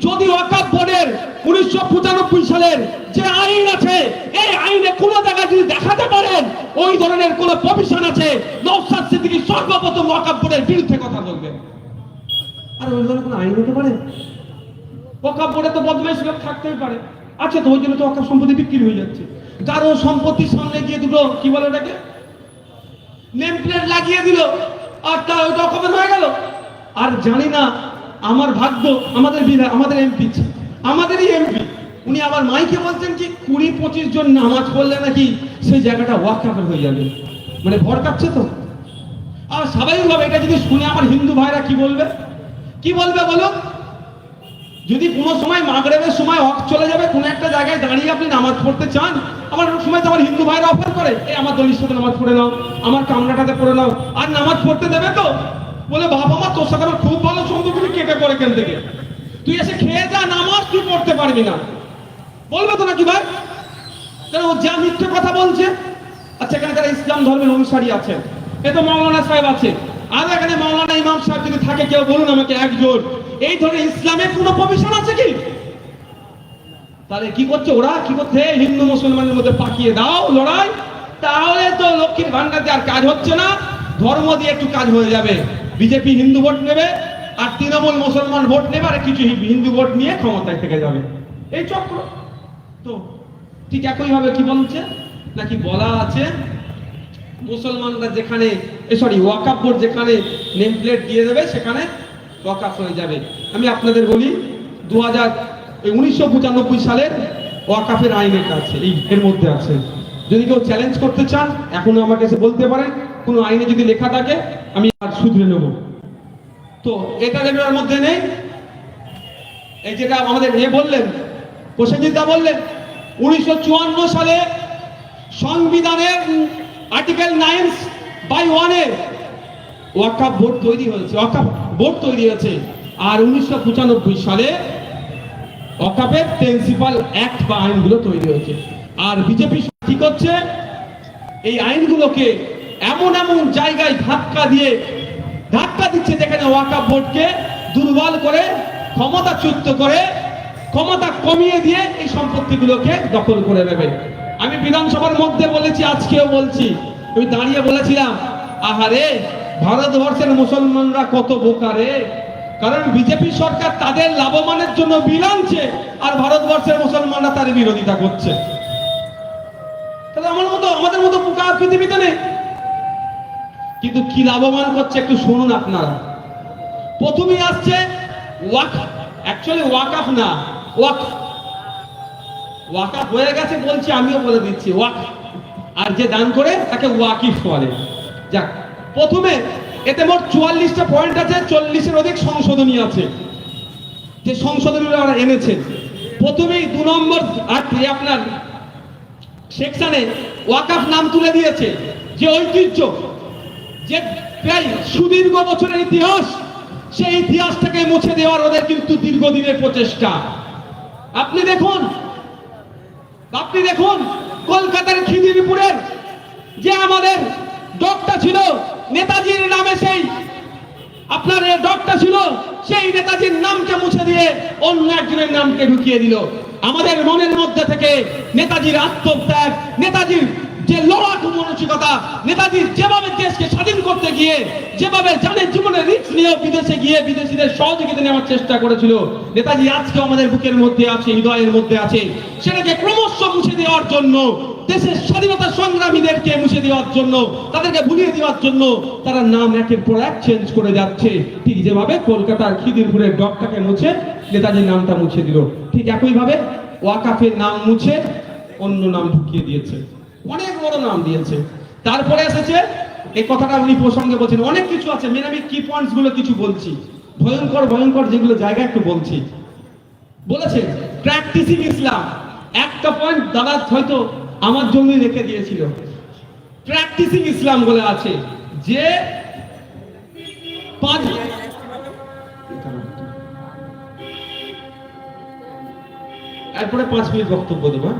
যদি ওয়াকাফ বোর্ডের 1995 সালের যে আইন আছে, এই আইনে কোন জায়গায় যদি দেখাতে পারেন ওই ধরনের কোন প্রভিশন আছে, নওশাদ সিদ্দিকী সর্বপ্রথম ওয়াকাফ বোর্ডের বিরুদ্ধে কথা বলবেন। আর ওই ধরনের কোন আইন হতে পারে? ওয়াকাফ বোর্ডে তো বদমাইশ লোক থাকতেই পারে। আচ্ছা, তো ওই জন্য তো ওয়াকাফ সম্পত্তি বিক্রি হয়ে যাচ্ছে। কারো সম্পত্তির সামনে গিয়ে দুটো কি বলে ওটাকে নেম প্লেট লাগিয়ে দিল, আর তা ওইটা ওয়াকাফের হয়ে গেল। আর জানি না আমার ভাগ্য, আমাদের এমপি, আমাদেরই এমপি, উনি আবার মাইকে বলছেন কি 20-25 জন নামাজ পড়লে নাকি সেই জায়গাটা ওয়াকাফের হয়ে যাবে। মানে ভরকাচ্ছে তো। আর স্বাভাবিকভাবে এটা যদি শুনে আমার হিন্দু ভাইরা কি বলবে? কি বলবে বলো? যদি কোনো সময় মাগরিবের সময় ওয়াক্ত চলে যাবে, কোনো একটা জায়গায় দাঁড়িয়ে আপনি নামাজ পড়তে চান, আমার সময় তো আমার হিন্দু ভাইরা অফার করে, এই আমার দলির সাথে নামাজ পড়ে নাও, আমার কামরাটাতে পড়ে নাও, আর নামাজ পড়তে দেবে তো? বলে বাবা মা তোর সাথে আমার খুব ভালো সম্পর্ক, কেটে পড়ে কেন থেকে, তুই এসে খেয়ে যা, নামাজ তুই পড়তে পারবি না। বলবে তো নাকি ভাই? কারণ ও যা মিথ্যে কথা বলছে। আচ্ছা, এখানে যারা ইসলাম ধর্মের অনুসারী আছেন, এ তো মাওলানা সাহেব আছে, আর এখানে মাওলানা ইমাম সাহেব যদি থাকে, কেউ বলুন আমাকে একজন, এই ধরনের ইসলামের কোনো প্রভিশন আছে কি? তাহলে কি করছে ওরা? কি করছে? হিন্দু মুসলমানের মধ্যে পাকিয়ে দাও লড়াই, তাহলে তো লক্ষ্মীর ভান্ডার দিয়ে আর কাজ হচ্ছে না, ধর্ম দিয়ে একটু কাজ হয়ে যাবে। বিজেপি হিন্দু ভোট নেবে, আর তৃণমূল মুসলমান ভোট নেবে, আর কিছু হিন্দু ভোট নিয়ে ক্ষমতায় থেকে যাবে। এই চক্র তো ঠিক একইভাবে কি বলছে নাকি বলা আছে, মুসলমানরা যেখানে ওয়াকাফ বোর্ড যেখানে নেম প্লেট দিয়ে দেবে সেখানে ওয়াকাফ হয়ে যাবে। আমি আপনাদের বলি, 1995 সালের ওয়াকাফের আইনের কাছে এর মধ্যে আছে। যদি কেউ চ্যালেঞ্জ করতে চান, এখনো আমাকে এসে বলতে পারেন, কোনো আইনে যদি লেখা থাকে আমি আর শুধরে নেব। তো এটা এর মধ্যে নেই। এই যেটা আমাদের বললেন, প্রসেনজিৎ দা বললেন, 1954 সালে সংবিধানের আর্টিকেল 9/1 ওয়াকাফ বোর্ড তৈরি হয়েছে, ওয়াকাফ বোর্ড তৈরি হয়েছে। আর 1995 সালে ওয়াকাফের প্রিন্সিপাল অ্যাক্ট বা আইনগুলো তৈরি হয়েছে। আর বিজেপি কি করছে? এই আইনগুলোকে এমন জায়গায় ধাক্কা দিচ্ছে যেখানে ওয়াকাফ বোর্ডকে দুর্বল করে, ক্ষমতাচ্যুত করে, ক্ষমতা কমিয়ে দিয়ে এই সম্পত্তিগুলোকে দখল করে নেবে। আমি বিধানসভার মধ্যে বলেছি, আজকেও বলছি, আমি দাঁড়িয়ে বলেছিলাম, আহারে ভারতবর্ষের মুসলমানরা কত বোকা রে। কারণ বিজেপি সরকার তাদের লাভবানের জন্য বিল আনছে, আর ভারতবর্ষের মুসলমানরা তার বিরোধিতা করছে। তাহলে আমাদের মতো বোকা পৃথিবীতে নেই। কিন্তু কি লাভবান করছে একটু শুনুন আপনারা। প্রথমেই আসছে ওয়াকফ, অ্যাকচুয়ালি ওয়াকফ না, ওয়াকফ হয়ে গেছে বলছি, আমিও বলে দিচ্ছি ওয়াকফ। আর যে দান করে তাকে ওয়াকিফ বলে। যাক, প্রথমে এতে মোট 44টা পয়েন্ট আছে, 40-এর অধিক সংশোধনী আছে, যে সংশোধনী ওরা এনেছেন। প্রথমেই 2 নম্বর আপনার সেকশনে ওয়াকফ নাম তুলে দিয়েছে, যে ঐতিহ্য, যে প্রায় সুদীর্ঘ বছরের ইতিহাস, সেই ইতিহাসটাকে মুছে দেওয়ার ওদের কিন্তু দীর্ঘদিনের প্রচেষ্টা। আপনি দেখুন কলকাতার খিদিরপুরের যে আমাদের ডকটা ছিল নেতাজির নামে, সেই আপনার ডকটা ছিল, সেই নেতাজির নামকে মুছে দিয়ে অন্য একজনের নামকে ঢুকিয়ে দিল। আমাদের মনের মধ্যে থেকে নেতাজির আত্মত্যাগ, নেতাজির যে লড়াকু মানসিকতা, নেতাজির যেভাবে দেশকে স্বাধীন করতে গিয়ে যেভাবে জানের জীবনের রিস্ক নিয়ে বিদেশে গিয়ে বিদেশিদের সহযোগিতা নেওয়ার চেষ্টা করেছিল, নেতাজি আজকে আমাদের বুকের মধ্যে আছে, হৃদয়ের মধ্যে আছে। সেটাকে ক্রমশ মুছে দেওয়ার জন্য, দেশের স্বাধীনতা সংগ্রামীদেরকে মুছে দেওয়ার জন্য, তাদেরকে ভুলিয়ে দেওয়ার জন্য তারা নাম একের পর এক চেঞ্জ করে যাচ্ছে। ঠিক যেভাবে কলকাতার খিদিরপুরের ডকটাকে মুছে নেতাজির নামটা মুছে দিল, ঠিক একইভাবে ওয়াকফের নাম মুছে অন্য নাম ঢুকিয়ে দিয়েছে, অনেক বড় নাম দিয়েছে। তারপরে এসেছে এই কথাটা উনি প্রসঙ্গে বলছেন, অনেক কিছু আছে, আমি কি পয়েন্টস গুলো কিছু বলছি, ভয়ঙ্কর যেগুলো জায়গা একটু বলছি। বলেছে প্র্যাকটিসিং ইসলাম, একটা পয়েন্ট দাদা হয়তো আমার জন্যই রেখে দিয়েছিল। প্র্যাকটিসিং ইসলাম বলে আছে, যে এরপরে 5 মিনিট বক্তব্য দেবো।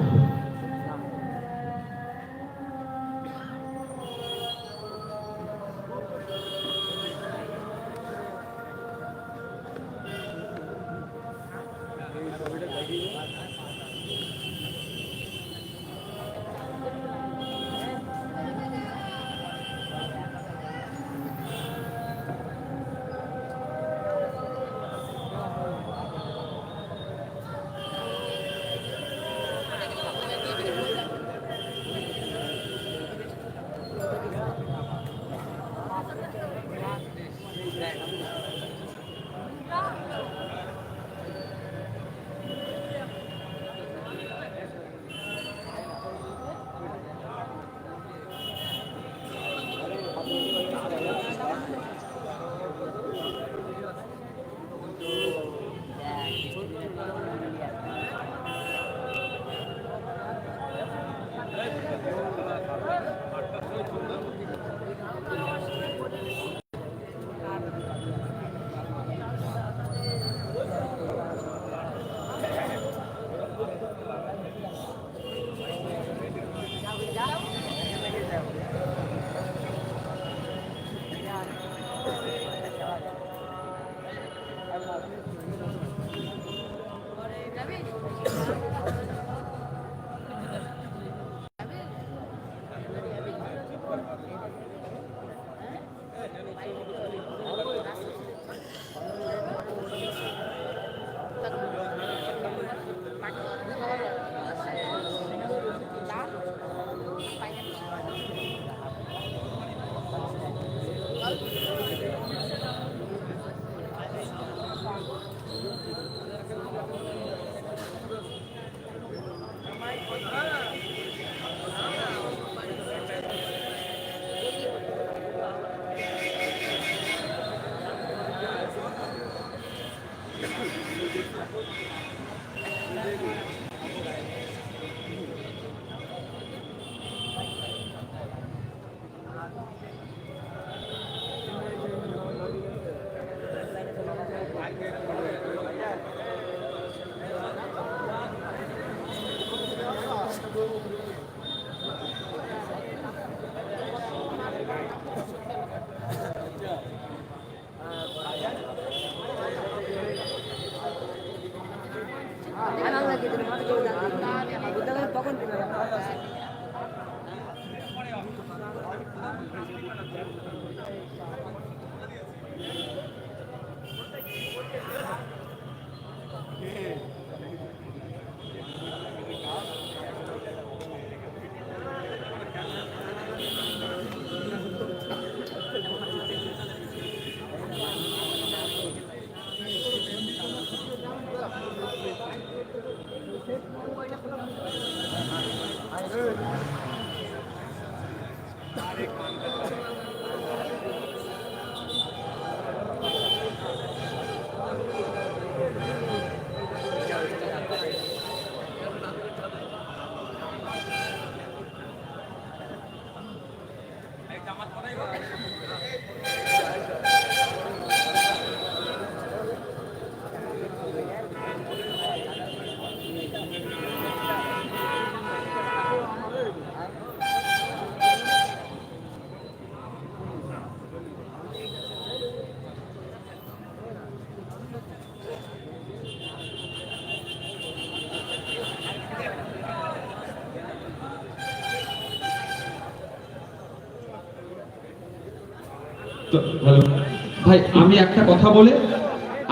ভাই আমি একটা কথা বলে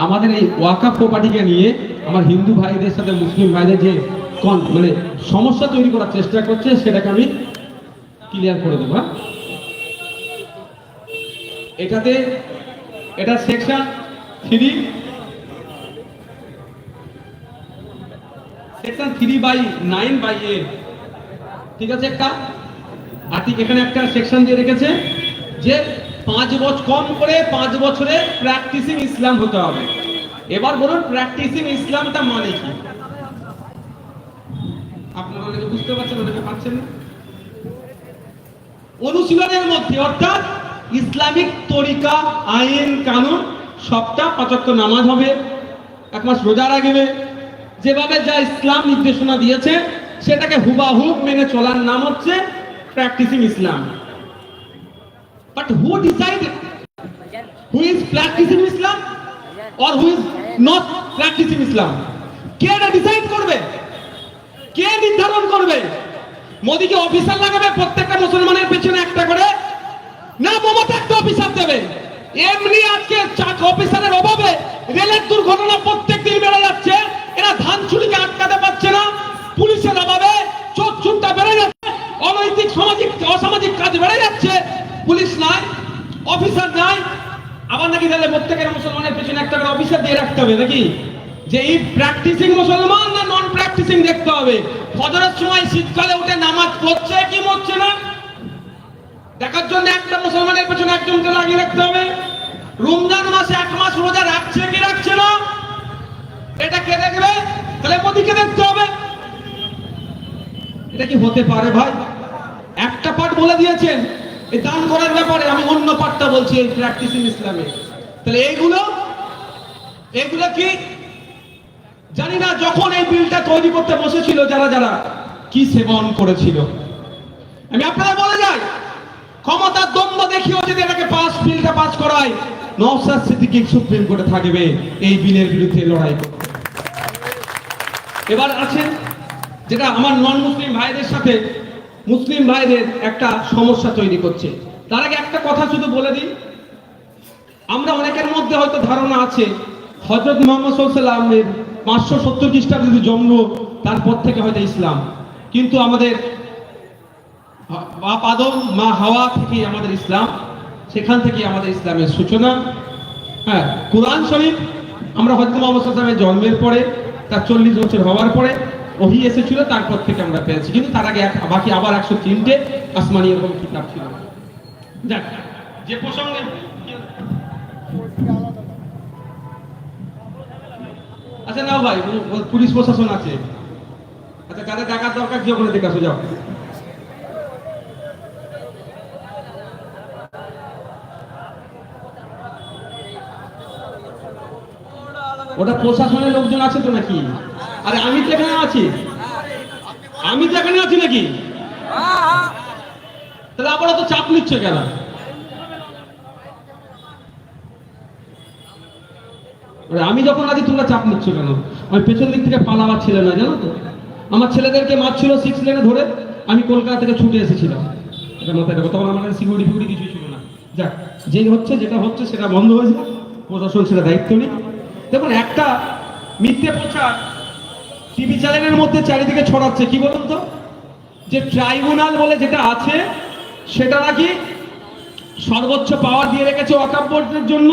আমাদের এই ওয়াকাফ প্রপার্টিকে নিয়ে আমার হিন্দু ভাইদের সাথে মুসলিম ভাইদের যে মানে সমস্যা তৈরি করার চেষ্টা করছে সেটাকে আমি ক্লিয়ার করে দেবো। এটাতে এটা সেকশন 3/9/A, ঠিক আছে। একটা আর্টিকেল এখানে একটা সেকশন দিয়ে রেখেছে যে 5 বছর কম করে 5 বছরে প্র্যাকটিসিং ইসলাম হতে হবে। এবার বলুন প্র্যাকটিসিং ইসলামটা মানে কি? আপনারা অনেকে বুঝতে পারছেন, অনেকে পারছেন না। অনুশীলনের মধ্যে অর্থাৎ ইসলামিক তরিকা, আইন কানুন সবটা 5 ওয়াক্ত নামাজ হবে, 1 মাস রোজা রাখবে, যেভাবে যা ইসলাম নির্দেশনা দিয়েছে সেটাকে হুবাহুব মেনে চলার নাম হচ্ছে practising Islam. But who decided who is practicing Islam or who is not practicing Islam? কে এটা ডিসাইড করবে? কে নির্ধারণ করবে? মোদি কি অফিসার লাগাবে প্রত্যেকটা মুসলমানের পেছনে একটা করে, না মমতা একটা অফিসার দেবে? এমনি আজকে অফিসারের অভাবে রেলের দুর্ঘটনা প্রত্যেকদিন বেড়ে যাচ্ছে, এরা ধান চুরিকে আটকাতে পারছে না, পুলিশের অভাবে চোর চুরটা বেড়ে যাচ্ছে, অনৈতিক অসামাজিক কাজ বেড়ে যাচ্ছে, পুলিশ নাই, অফিসার নাই। আবার নাকি তাহলে প্রত্যেকের মুসলমানের পেছনে একটা করে অফিসার দিয়ে রাখতে হবে নাকি? যে এই প্র্যাকটিসিং মুসলমান না নন প্র্যাকটিসিং দেখতে হবে। ফজরের সময় শীতকালে উঠে নামাজ পড়ছে কি পড়ছে না দেখার জন্য একটা মুসলমানের পেছনে একজনকে লাগিয়ে রাখতে হবে। রমজান মাসে 1 মাস রোজা রাখছে কি রাখছে না এটা কে দেখবে? তাহলে মোদিকে দেখতে হবে। এটা কি হতে পারে ভাই? একটা পার্ট বলে দিয়েছেন এই দান করার ব্যাপারে, আমি অন্য পার্টটা বলছি এই প্র্যাকটিসিং ইসলামে। তাহলে এইগুলো কি জানি না। যখন এই বিলটা তৈরি করতে বসেছিল যারা যারা কি সেবন করেছিল, আমি আপনারা বলে যাই, ক্ষমতার দ্বন্দ্ব দেখিয়েও যদি এটাকে বিলটা পাস করায়, নওশাদ সিদ্দিকী সুপ্রিম কোর্টে থাকবে এই বিলের বিরুদ্ধে লড়াই করতে। এবার আছে যেটা আমার নন মুসলিম ভাইদের সাথে মুসলিম ভাইদের একটা সমস্যা তৈরি করছে। তার আগে একটা কথা শুধু বলে দিই, আমরা অনেকের মধ্যে হয়তো ধারণা আছে হযরত মুহাম্মদ সাল্লাল্লাহু আলাইহি ওয়াসাল্লামের 570 খ্রিস্টাব্দে জন্ম, তারপর থেকে হয়তো ইসলাম। কিন্তু আমাদের বাপ আদম মা হাওয়া থেকে আমাদের ইসলাম, সেখান থেকে আমাদের ইসলামের সূচনা। হ্যাঁ, কুরআন শরীফ আমরা হযরত মুহাম্মদ সাল্লাল্লাহু আলাইহি ওয়াসাল্লামের জন্মের পরে তার 40 বছর হওয়ার পরে ওহী এসেছিল, তারপর থেকে আমরা পেয়েছি। কিন্তু তার আগে বাকি আবার 103টে আসমানি এরকম কিতাব ছিল। যাক, যে প্রসঙ্গে আচ্ছা নাও ভাই, পুলিশ প্রশাসন আছে, আচ্ছা কাদের টাকার দরকার কি ওখানে দেখে আসো, যাও। ওটা প্রশাসনের লোকজন আছে তো নাকি? আরে আমি তো এখানে আছি, নাকি? তাহলে আপনারা তো চাপ নিচ্ছে কেন? আমি যখন আছি তোমরা চাপ নিচ্ছ কেন? আমি পেছন দিক থেকে পালাবার ছিল না, জানো তো? আমার ছেলেদেরকে মারছিল 6 লেনে ধরে, আমি কলকাতা থেকে ছুটে এসেছিলাম। এটা মাথায় রাখো, তখন আমার সিকিউরিটি কিছু ছিল না। যাক, যেটা হচ্ছে সেটা বন্ধ হয়েছে, প্রশাসন সেটা দায়িত্ব নেই। দেখুন, একটা মিথ্যে প্রচার টিভি চ্যানেলের মধ্যে চারিদিকে ছড়াচ্ছে, কি বলুন তো? যে ট্রাইব্যুনাল বলে যেটা আছে সেটা নাকি সর্বোচ্চ পাওয়ার দিয়ে রেখেছে ওয়াকফ বোর্ডের জন্য।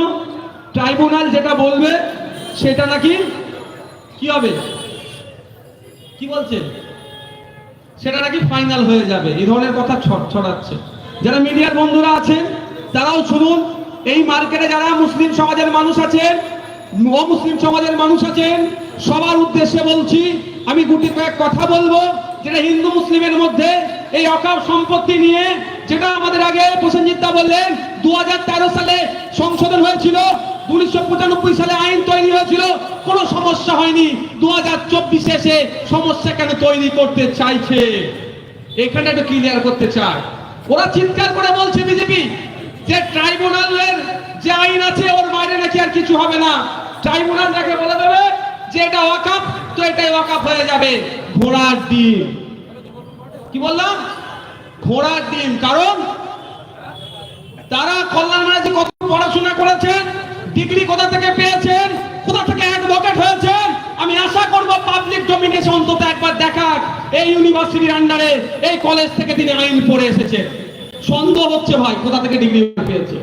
ট্রাইব্যুনাল যেটা বলবে সেটা নাকি কি হবে, কি বলছেন, সেটা নাকি ফাইনাল হয়ে যাবে। এই ধরনের কথা ছড়াচ্ছে। যারা মিডিয়ার বন্ধুরা আছেন তারাও শুনুন। এই মার্কেটে যারা মুসলিম সমাজের মানুষ আছেন, অমুসলিম সমাজের মানুষ আছেন, সবার উদ্দেশ্যে বলছি, আমি গুটি কয়েক কথা বলবো যেটা হিন্দু মুসলিমের মধ্যে এই অকাল সম্পত্তি নিয়ে যেটা আমাদের আগে প্রসেনজিৎ দা বললেন 2013 সালে সংশোধন হয়েছিল, 1995 সালে আইন তৈরি হয়েছিল, কোনো সমস্যা হয়নি। 2024 এসে সমস্যা কেন তৈরি করতে চাইছে, এখানে একটু ক্লিয়ার করতে চায়। ওরা চিৎকার করে বলছে বিজেপি যে ট্রাইব্যুনালের যে আইন আছে ওর বাইরে নাকি আর কিছু হবে না, ট্রাইব্যুনাল তাকে বলে দেবে যে এটা ওয়াকফ, তো এটাই ওয়াকফ হয়ে যাবে। ঘোড়ার ডিম। কি বললাম? ঘোড়ার ডিম। কারণ তারা কল্যাণ ব্যানার্জি কত পড়াশোনা করেছেন, ডিগ্রি কোথা থেকে পেয়েছেন, কোথা থেকে অ্যাডভোকেট হয়েছেন, আমি আশা করব পাবলিক ডোমিনেশন অন্তত একবার দেখাক। এই ইউনিভার্সিটির আন্ডারে এই কলেজ থেকে তিনি আইন পড়ে এসেছেন। সন্দেহ হচ্ছে ভাই কোথা থেকে ডিগ্রি পেয়েছে।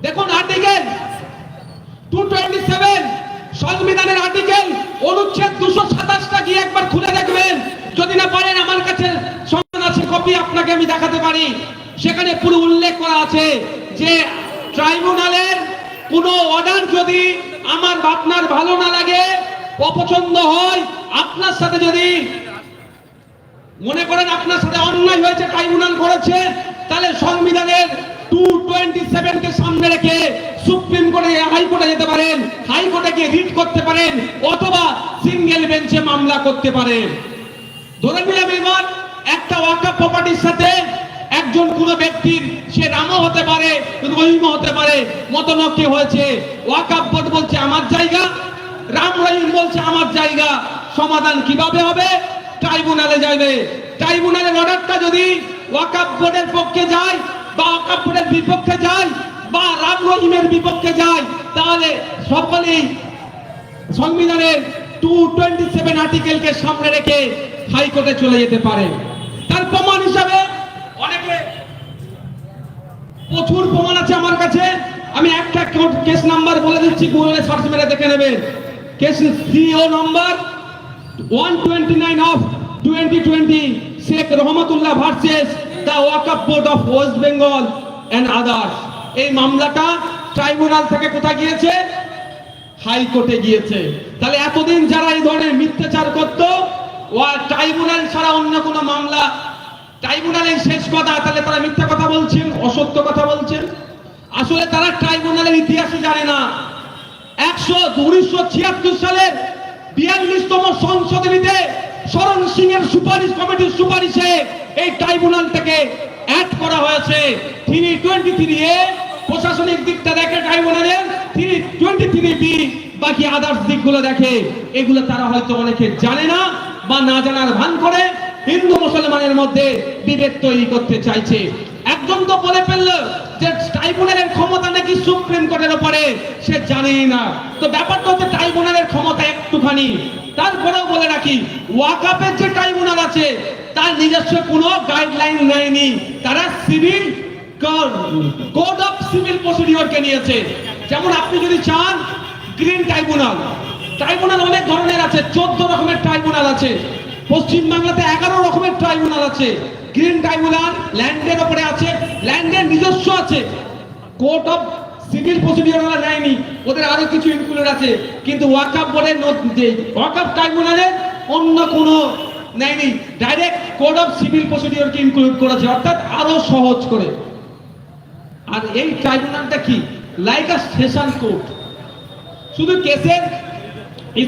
দেখুন আর্টিকেল 227 সংবিধানের আর্টিকেল অনুচ্ছেদ 227টা গিয়ে একবার খুলে দেখবেন। যদি না পারেন আমার কাছে সংবিধান আছে, কপি আপনাকে আমি দেখাতে পারি। সেখানে পুরো উল্লেখ করা আছে যে ট্রাইব্যুনালের কোনো অর্ডার যদি আমার আপনার ভালো না লাগে, অপছন্দ হয়, আপনার সাথে যদি মনে করেন আপনার সাথে অন্যায় হয়েছে, ট্রাইব্যুনাল করেছে, তাহলে সংবিধানের 227 কে সামনে রেখে সুপ্রিম কোর্টে, হাইকোর্টে যেতে পারেন, হাইকোর্টে গিয়ে রিট করতে পারেন, অথবা সিঙ্গেল বেঞ্চে মামলা করতে পারেন। ধরে নিলাম এবার একটা ওয়াকফ প্রপার্টির সাথে একজন কোন ব্যক্তির, সে রামও হতে পারে, রহিমও হতে পারে, মতনৈক্য হয়েছে। ওয়াকফ বোর্ড বলছে আমার জায়গা, রাম রহিম বলছে আমার জায়গা। সমাধান কিভাবে হবে? ট্রাইব্যুনালে যাবে। ট্রাইব্যুনালের অর্ডারটা যদি ওয়াকফ বোর্ডের পক্ষে যায়, বা ওয়াকফ বোর্ডের বিপক্ষে যায়, বা রাম রহিমের বিপক্ষে যায়, তাহলে সকলেই সংবিধানের 227 আর্টিকেলকে সামনে রেখে হাইকোর্টে চলে যেতে পারে। তার প্রমাণ হিসাবে অনেকে, প্রচুর প্রমাণ আছে আমার কাছে। আমি একটা কেস নাম্বার বলে দিচ্ছি, গুগলে সার্চ মেরে দেখে নেবেন। Case CO number 129 of 2020, Sheikh Rahmatullah versus the Waqf board of West Bengal and others. এই মামলাটা ট্রাইব্যুনাল থেকে কোথায় গিয়েছে? হাইকোর্টে গিয়েছে। তাহলে এতদিন যারা এই ধরনের মিথ্যাচার করত, ট্রাইব্যুনাল ছাড়া অন্য কোনো মামলা, ট্রাইব্যুনালের শেষ কথা, তাহলে তারা মিথ্যা কথা বলছেন, অসত্য কথা বলছেন। আসলে তারা ট্রাইব্যুনালের ইতিহাসই জানে না। 1976 সালের 42তম সংশোধনীতে শরণ সিং এর সুপারিশ, কমিটির সুপারিশে এই ট্রাইব্যুনালটাকে অ্যাড করা হয়েছে। 323A প্রশাসনিক দিকটা দেখে ট্রাইব্যুনালের, 323B বাকি আদার্স দিকগুলো দেখে। এগুলো তারা হয়তো অনেকে জানে না, বা না জানার ভান করে হিন্দু মুসলমানের মধ্যে বিভেদ তৈরি করতে চাইছে। একজন তো বলে ফেলল যে ট্রাইব্যুনালের ক্ষমতা নাকি সুপ্রিম কোর্টের উপরে, সে জানেই না। তো ব্যাপারটা হচ্ছে ট্রাইব্যুনালের ক্ষমতা একটুখানি। তারপরেও বলে রাখি, ওয়াকফের যে ট্রাইব্যুনাল আছে তার নিজস্ব কোনো গাইডলাইন নেয়নি। তারা সিভিল কোড অফ সিভিল প্রসিডিওরকে নিয়েছে। যেমন আপনি যদি চান গ্রিন ট্রাইব্যুনাল, ট্রাইব্যুনাল অনেক ধরনের আছে, 14 রকমের ট্রাইব্যুনাল আছে। পশ্চিম বাংলাতে 11 রকমের ট্রাইব্যুনাল আছে। গ্রিন ট্রাইব্যুনাল ল্যান্ডের উপরে আছে, ল্যান্ডের নিজস্ব আছে। কোর্ট অফ সিভিল প্রসিডিওর ওরা নেয়নি, ওদের আরো কিছু ইনক্লুড আছে। কিন্তু ওয়াকফ বোর্ডের ওয়াকফ ট্রাইব্যুনালে অন্য কোনো নেয়নি, ডাইরেক্ট কোড অফ সিভিল প্রসিডিওরকে ইনক্লুড করেছে, অর্থাৎ আরো সহজ করে। আর এই ট্রাইব্যুনালটা কি? Like a session court. শুধু কেসের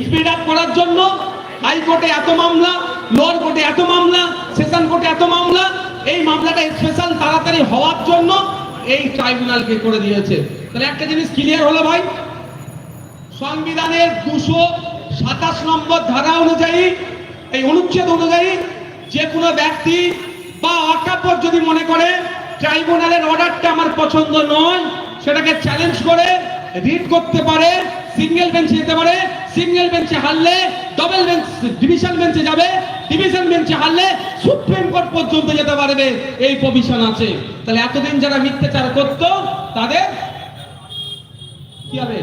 স্পিড আপ করার জন্য হাইকোর্টে এত মামলা, লোয়ার কোর্টে এত মামলা, সেশন কোর্টে এত মামলা, এই মামলাটা স্পেশাল তাড়াতাড়ি হওয়ার জন্য এই ট্রাইব্যুনালকে করে দিয়েছে। তাহলে একটা জিনিস ক্লিয়ার হলো ভাই, সংবিধানের 227 নম্বর ধারা অনুযায়ী, এই অনুচ্ছেদ অনুযায়ী, যে কোনো ব্যক্তি বা ওয়াকফ বোর্ড যদি মনে করে ট্রাইব্যুনালের অর্ডারটা আমার পছন্দ নয়, সেটাকে চ্যালেঞ্জ করে রিট করতে পারে, সিঙ্গেল বেঞ্চে যেতে পারে। সিঙ্গেল বেঞ্চে হারলে ডবল বেঞ্চ, ডিভিশন বেঞ্চে যাবে, ডিভিশন বেঞ্চে হারলে সুপ্রিম কোর্ট পর্যন্ত যেতে পারবে, এই প্রভিশন আছে। তাহলে এতদিন যারা মিথ্যাচার করত তাদের কি হবে?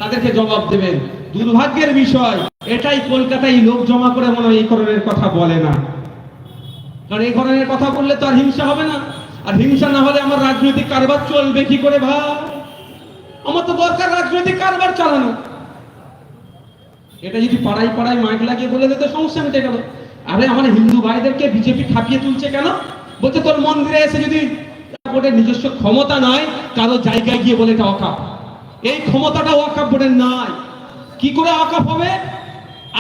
তাদেরকে জবাব দেবেন। দুর্ভাগ্যের বিষয় এটাই, কলকাতায় লোক জমা করে মনে হয় এই ধরনের কথা বলে না। কারণ এই ধরনের কথা বললে তো আর হিংসা হবে না, আর হিংসা না হলে আমার রাজনৈতিক কারবার চলবে কি করে ভাই? আমার তো দরকার রাজনৈতিক কারবার চালানো। এটা যদি পাড়ায় পাড়ায় মাইক লাগিয়ে বলে দিতে সমস্যা মিটে গেল। আরে আমার হিন্দু ভাইদেরকে বিজেপি খাপিয়ে তুলছে কেন? বলছে তোর মন্দিরে এসে যদি বোর্ডের নিজস্ব ক্ষমতা নয়, কারো জায়গায় গিয়ে বলে এটা ওয়াকফ, এই ক্ষমতাটা ওয়াকফ বোর্ডের নাই। কি করে ওয়াকফ হবে?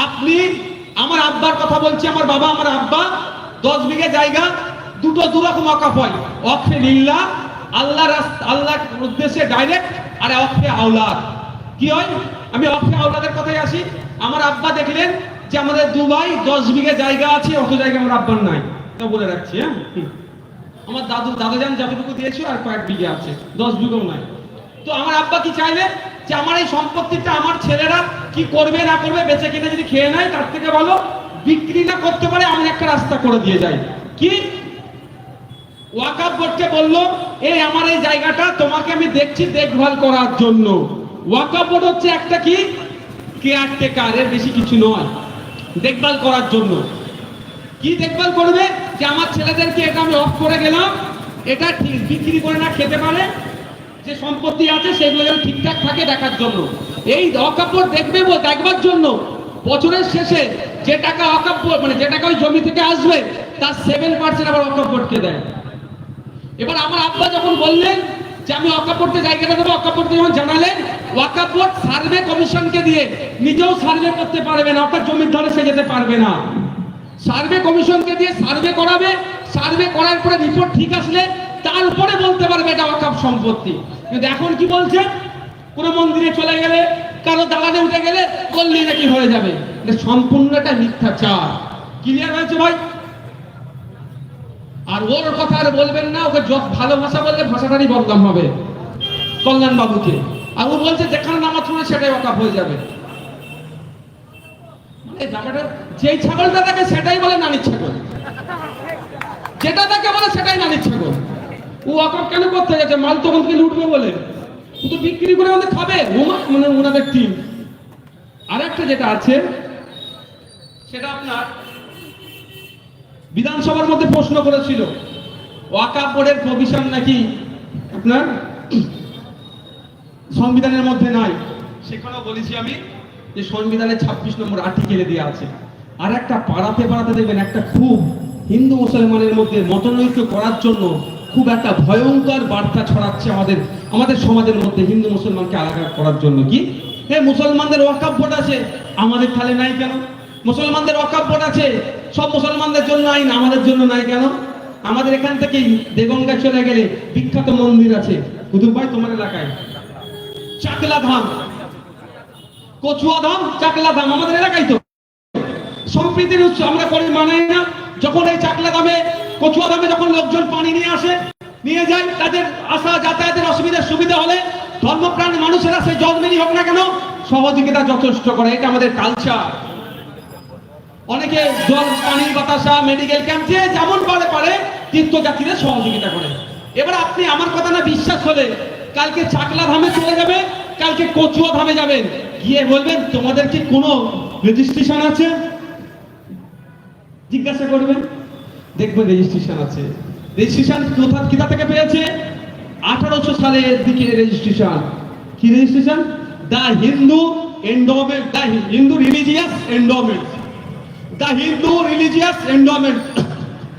আপনি, আমার আব্বার কথা বলছি, আমার বাবা আমার আব্বা 10 বিঘে জায়গা, দু রকম ওয়াকফ হয়। ওয়াকফে লিল্লাহ, আল্লাহর উদ্দেশ্যে ডাইরেক্ট, আর ওয়াকফে আওলাদ। কি হয়? আমি ওয়াকফে আওলাদের কথাই আসি। আমার আব্বা দেখলেন যে আমাদের দুবাই 10 বিঘে জায়গা আছে, অত জায়গা আমার আব্বার নাই, তো বলে রাখছি। হ্যাঁ, আমার দাদাজান যতটুকু দিয়েছিল আর কয়েক বিঘে আছে, 10 বিঘেও নাই। তো আমার আব্বা কি চাইলেন যে আমার এই সম্পত্তিটা আমার ছেলেরা কি করবে না করবে, বেঁচে কিনে যদি খেয়ে নেয়, তার থেকে ভালো বিক্রি না করতে পারে, আমি একটা রাস্তা করে দিয়ে যাই। কি? ওয়াকফ বোর্ডকে বলল, এই আমার এই জায়গাটা তোমাকে আমি দেখছি দেখভাল করার জন্য। ওয়াকফ বোর্ড হচ্ছে একটা কি কেয়ারটেকার, এর বেশি কিছু নয়, দেখভাল করার জন্য। কি দেখভাল করবে? যে আমার ছেলেদেরকে এটা আমি অফ করে গেলাম, এটা ঠিক বিক্রি করে না খেতে পারে, যে সম্পত্তি আছে সেগুলো যেন ঠিকঠাক থাকে দেখার জন্য। এই ওয়াকফ বোর্ড দেখবার জন্য বছরের শেষে যে টাকা ওয়াকফ বোর্ড, মানে যে টাকা ওই জমি থেকে আসবে, তার 7% আবার ওয়াকফ বোর্ডকে দেয়। এবার আমার আব্বা যখন বললেন যে আমি ওয়াকফ বোর্ডকে জায়গাটা দেবো, ওয়াকফ বোর্ডকে যখন জানালেন, ওয়াকফ বোর্ড সার্ভে কমিশনকে দিয়ে নিজেও সার্ভে করতে পারবে না, অর্থাৎ জমির ধারে সে যেতে পারবে না। সার্ভে কমিশনকে দিয়ে সার্ভে করাবে, সার্ভে করার পরে রিপোর্ট ঠিক আসলে তারপরে বলতে পারবে এটা ওয়াকফ সম্পত্তি। কিন্তু এখন কি বলছে? কোন মন্দিরে চলে গেলে, কারো দালানে উঠে গেলে বললেই নাকি হয়ে যাবে। এটা সম্পূর্ণটা মিথ্যাচার। ক্লিয়ার হয়েছে ভাই? আর ওর কথা আর বলবেন না, ওকে ভালো ভাষা বললে ভাষাটারই বদনাম হবে কল্যাণ বাবুকে। আর ও বলছে যেখানে নামাজ পড়ে সেটাই ওয়াকফ হয়ে যাবে। যেই ছাগলটা থাকে সেটাই বলে নানির ছাগল, যেটা তাকে বলে সেটাই নানির ছাগল। ও ওয়াকফ কেন করতে গেছে? মাল তখন কি লুটবে বলে? ও তো বিক্রি করে আমাদের খাবে, মানে ওনাদের টিম। আর একটা যেটা আছে সেটা আপনার বিধানসভার মধ্যে প্রশ্ন করেছিল, ওয়াকফ বোর্ডের প্রভিশন নাকি আপনার সংবিধানের মধ্যে নাই। সেখানেও বলেছি আমি যে সংবিধানের 26 নম্বর আর্টিকেলে দেওয়া আছে। আর একটা পাড়াতে দেখবেন একটা খুব হিন্দু মুসলমানের মধ্যে মতনৈক্য করার জন্য খুব একটা ভয়ঙ্কর বার্তা ছড়াচ্ছে আমাদের সমাজের মধ্যে, হিন্দু মুসলমানকে আলাদা করার জন্য। কি? মুসলমানদের ওয়াকফ বোর্ড আছে, আমাদের তাহলে নাই কেন? মুসলমানদের ওয়াকফ বোর্ড আছে, সব মুসলমানদের জন্য আইন, আমাদের জন্য নাই কেন? আমাদের এখান থেকে দেগঙ্গা চলে গেলে বিখ্যাত মন্দির আছে, কুতুব ভাই তোমার এলাকায় চাকলা ধাম, কচুয়া ধাম, চাকলা ধাম আমাদের এলাকায়। তো সম্প্রীতির উৎসব আমরা করে মানাই না। যখন এই চাকলা ধামে, কচুয়া ধামে যখন লোকজন পানি নিয়ে যায়, তাদের আসা যাতায়াতের অসুবিধার সুবিধা হলে ধর্মপ্রাণ মানুষেরা সেই জন্মেরই হোক না কেন সহযোগিতা যথেষ্ট করে। এটা আমাদের কালচার। অনেকে জল, পানি, বাতাসা, মেডিকেল ক্যাম্প যে যেমন পারে তীর্থযাত্রীদের সহযোগিতা করে। এবার আপনি আমার কথা না বিশ্বাস হলে কালকে চাকলা ধামে চলে যাবে, কালকে কচুয়া ধামে যাবেন, গিয়ে বলবেন তোমাদের কি কোনো রেজিস্ট্রেশন আছে? জিজ্ঞাসা করবেন, দেখবেন রেজিস্ট্রেশন আছে। রেজিস্ট্রেশন কোথা থেকে পেয়েছে? 1800 সালের দিকে রেজিস্ট্রেশন। কি registration? The Hindu endowment, the Hindu religious endowment, the Hindu religious endowment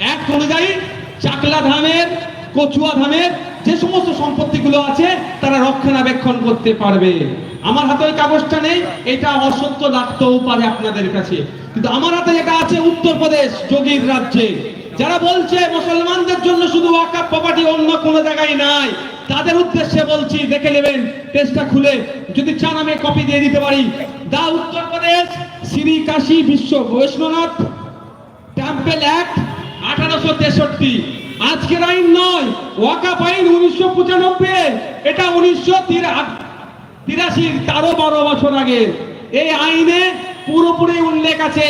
act অনুযায়ী চাকলা ধামের, কচুয়া ধামের যে সমস্ত সম্পত্তিগুলো আছে তারা রক্ষণাবেক্ষণ করতে পারবে। আমার হাতে ওই কাগজটা নেই, এটা অসত্য লাগতেও পারে আপনাদের কাছে, কিন্তু আমার হাতে যেটা আছে উত্তরপ্রদেশ যোগীর রাজ্যে, যারা বলছে মুসলমানদের জন্য শুধু ওয়াকফ প্রপার্টি, অন্য কোনো জায়গায় নাই, তাদের উদ্দেশ্যে বলছি, দেখে নেবেন পেজটা খুলে, যদি চান আমি কপি দিয়ে দিতে পারি। দা উত্তরপ্রদেশ শ্রী কাশী বিশ্ব বৈষ্ণনাথ টেম্পল অ্যাক্ট 1863, আজকের আইন নয়, ওয়াকফ আইন 1995, এটা 1983, তারও 12 বছর আগে। এই আইনে পুরোপুরি উল্লেখ আছে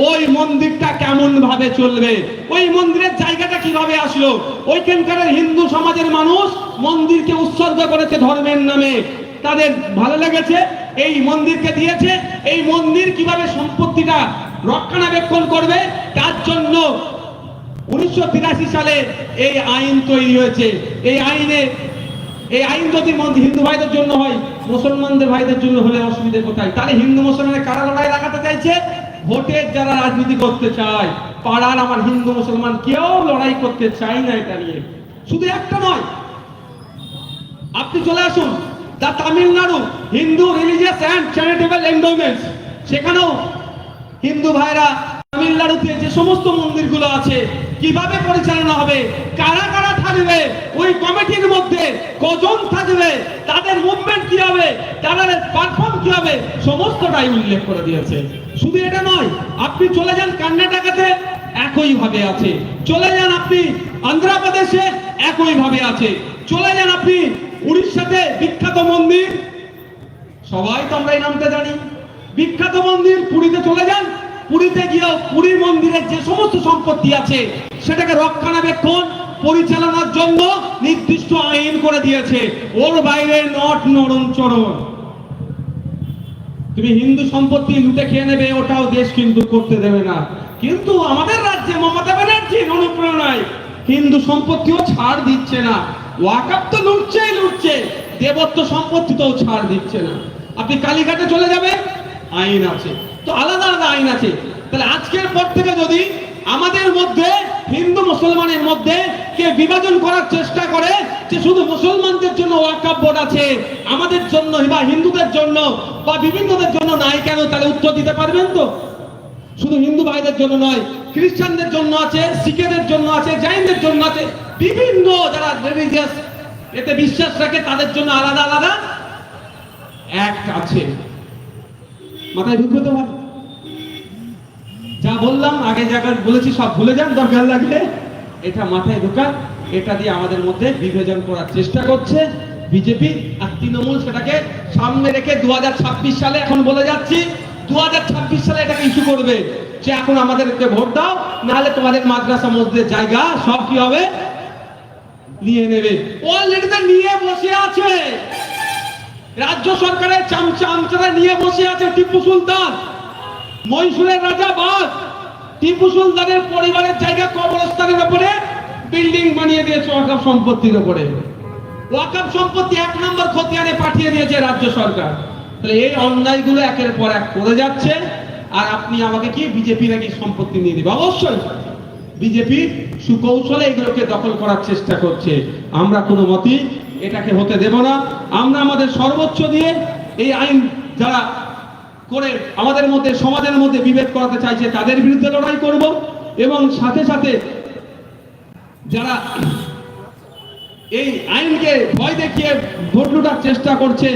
ওই মন্দিরটা কেমন ভাবে চলবে, ওই মন্দিরের জায়গাটা কিভাবে আসলো। ওইখানকার হিন্দু সমাজের মানুষ মন্দিরকে উৎসর্গ করেছে ধর্মের নামে, তাদের ভালো লেগেছে, এই মন্দিরকে দিয়েছে। এই মন্দির কিভাবে সম্পত্তিটা রক্ষণাবেক্ষণ করবে, তার জন্য 1983 সালে এই আইন তৈরি হয়েছে। এই আইন যদি হিন্দু ভাইদের জন্য হয়, মুসলমানদের ভাইদের জন্য হলে অসুবিধা কোথায়? তাহলে হিন্দু মুসলমানের কারা লড়াই লাগাতে চাইছে? ভোটের যারা রাজনীতি করতে চায়, পাড়ার আমার হিন্দু মুসলমান কেউ লড়াই করতে চাই না এটা নিয়ে। শুধু একটা নয়, আপনি চলে আসুন the Tamil Nadu Hindu religious and charitable endowments, সেখানেও হিন্দু ভাইরা তামিলনাড়ুতে যে সমস্ত মন্দিরগুলো আছে কিভাবে পরিচালনা হবে, কারা কারা থাকবে ওই কমিটির মধ্যে, কজন থাকবে, তাদের মুভমেন্ট কি হবে, তাদের পারফর্ম কি হবে, সমস্তটাই উল্লেখ করে দিয়েছে। শুধু এটা নয়, আপনি চলে যান কর্ণাটকাতে একই ভাবে আছে, চলে যান আপনি অন্ধ্রপ্রদেশে একই ভাবে আছে, চলে যান আপনি উড়িষ্যাতে বিখ্যাত মন্দির, সবাই তো আমরা এই নামটা জানি, বিখ্যাত মন্দির পুরীতে চলে যান, পুরীতে গিয়েও পুরী মন্দিরের যে সমস্ত সম্পত্তি আছে সেটাকে রক্ষণাবেক্ষণ পরিচালনার জন্য নির্দিষ্ট আইন করে দিয়েছে, ওর বাইরে নট নড়ন চড়ন। তুমি হিন্দু সম্পত্তি লুটে খেয়ে নেবে, ওটাও দেশ কিন্তু করতে দেবে না। কিন্তু আমাদের রাজ্যে মমতা ব্যানার্জির অনুপ্রেরণায় হিন্দু সম্পত্তিও ছাড় দিচ্ছে না, ওয়াকফ তো লুটছে, দেবত্ব সম্পত্তি তো ছাড় দিচ্ছে না। আপনি কালীঘাটে চলে যাবেন, আইন আছে, তো আলাদা আলাদা আইন আছে। তাহলে আজকের পর থেকে যদি আমাদের মধ্যে হিন্দু মুসলমানের মধ্যে কে বিভাজন করার চেষ্টা করে যে শুধু মুসলমানদের জন্য ওয়াকফ বোর্ড আছে, আমাদের জন্য বা হিন্দুদের জন্য বা বিভিন্নদের জন্য নাই কেন, তাহলে উত্তর দিতে পারবেন তো? শুধু হিন্দু ভাইদের জন্য নয়, খ্রিস্টানদের জন্য আছে, শিখেদের জন্য আছে, জৈনদের জন্য আছে, বিভিন্ন যারা রিলিজিয়াস এতে বিশ্বাস রাখে তাদের জন্য আলাদা আলাদা অ্যাক্ট আছে। মাথায় ঢুকবে তো? যা বললাম আগে জায়গা বলেছি সব ভুলে যান দরকার লাগলে, এটা মাথায় ঢোকা। এটা দিয়ে আমাদের মধ্যে বিভাজন করার চেষ্টা করছে বিজেপি আর তৃণমূল, সেটাকে সামনে রেখে 2026 সালে, এখন বলে যাচ্ছি 2026 সালে এটাকে ইস্যু করবে যে এখন আমাদেরকে ভোট দাও, নাহলে তোমাদের মাদ্রাসা মসজিদের জায়গা সব কি হবে নিয়ে নেবে। অলরেডি তো নিয়ে বসে আছে, রাজ্য সরকারের চামচারা নিয়ে বসে আছে। টিপু সুলতান, মহীশূরের রাজা বাঘ, টিপু সুলতানের পরিবারের জায়গা কবরস্থানের উপরে বিল্ডিং বানিয়ে দিয়েছে ওয়াকফ সম্পত্তির উপরে। ওয়াকফ সম্পত্তি 1 নম্বর খতিয়ানে পাঠিয়ে দিয়েছে রাজ্য সরকার। তাহলে এই অন্যায়গুলো একের পর এক করে যাচ্ছে, আর আপনি আমাকে কি বিজেপি নাকি সম্পত্তি নিয়ে দিবে? অবশ্যই বিজেপি সুকৌশলে এগুলোকে দখল করার চেষ্টা করছে। আমরা কোনো মতেই এটাকে হতে দেব না। আমরা আমাদের সর্বোচ্চ দিয়ে এই আইন যারা করে আমাদের মধ্যে সমাজের মধ্যে বিভেদ করাতে চাইছে তাদের বিরুদ্ধে লড়াই করব, এবং সাথে সাথে যারা এই আইনকে ভয় দেখিয়ে ভোট লুটার চেষ্টা করছে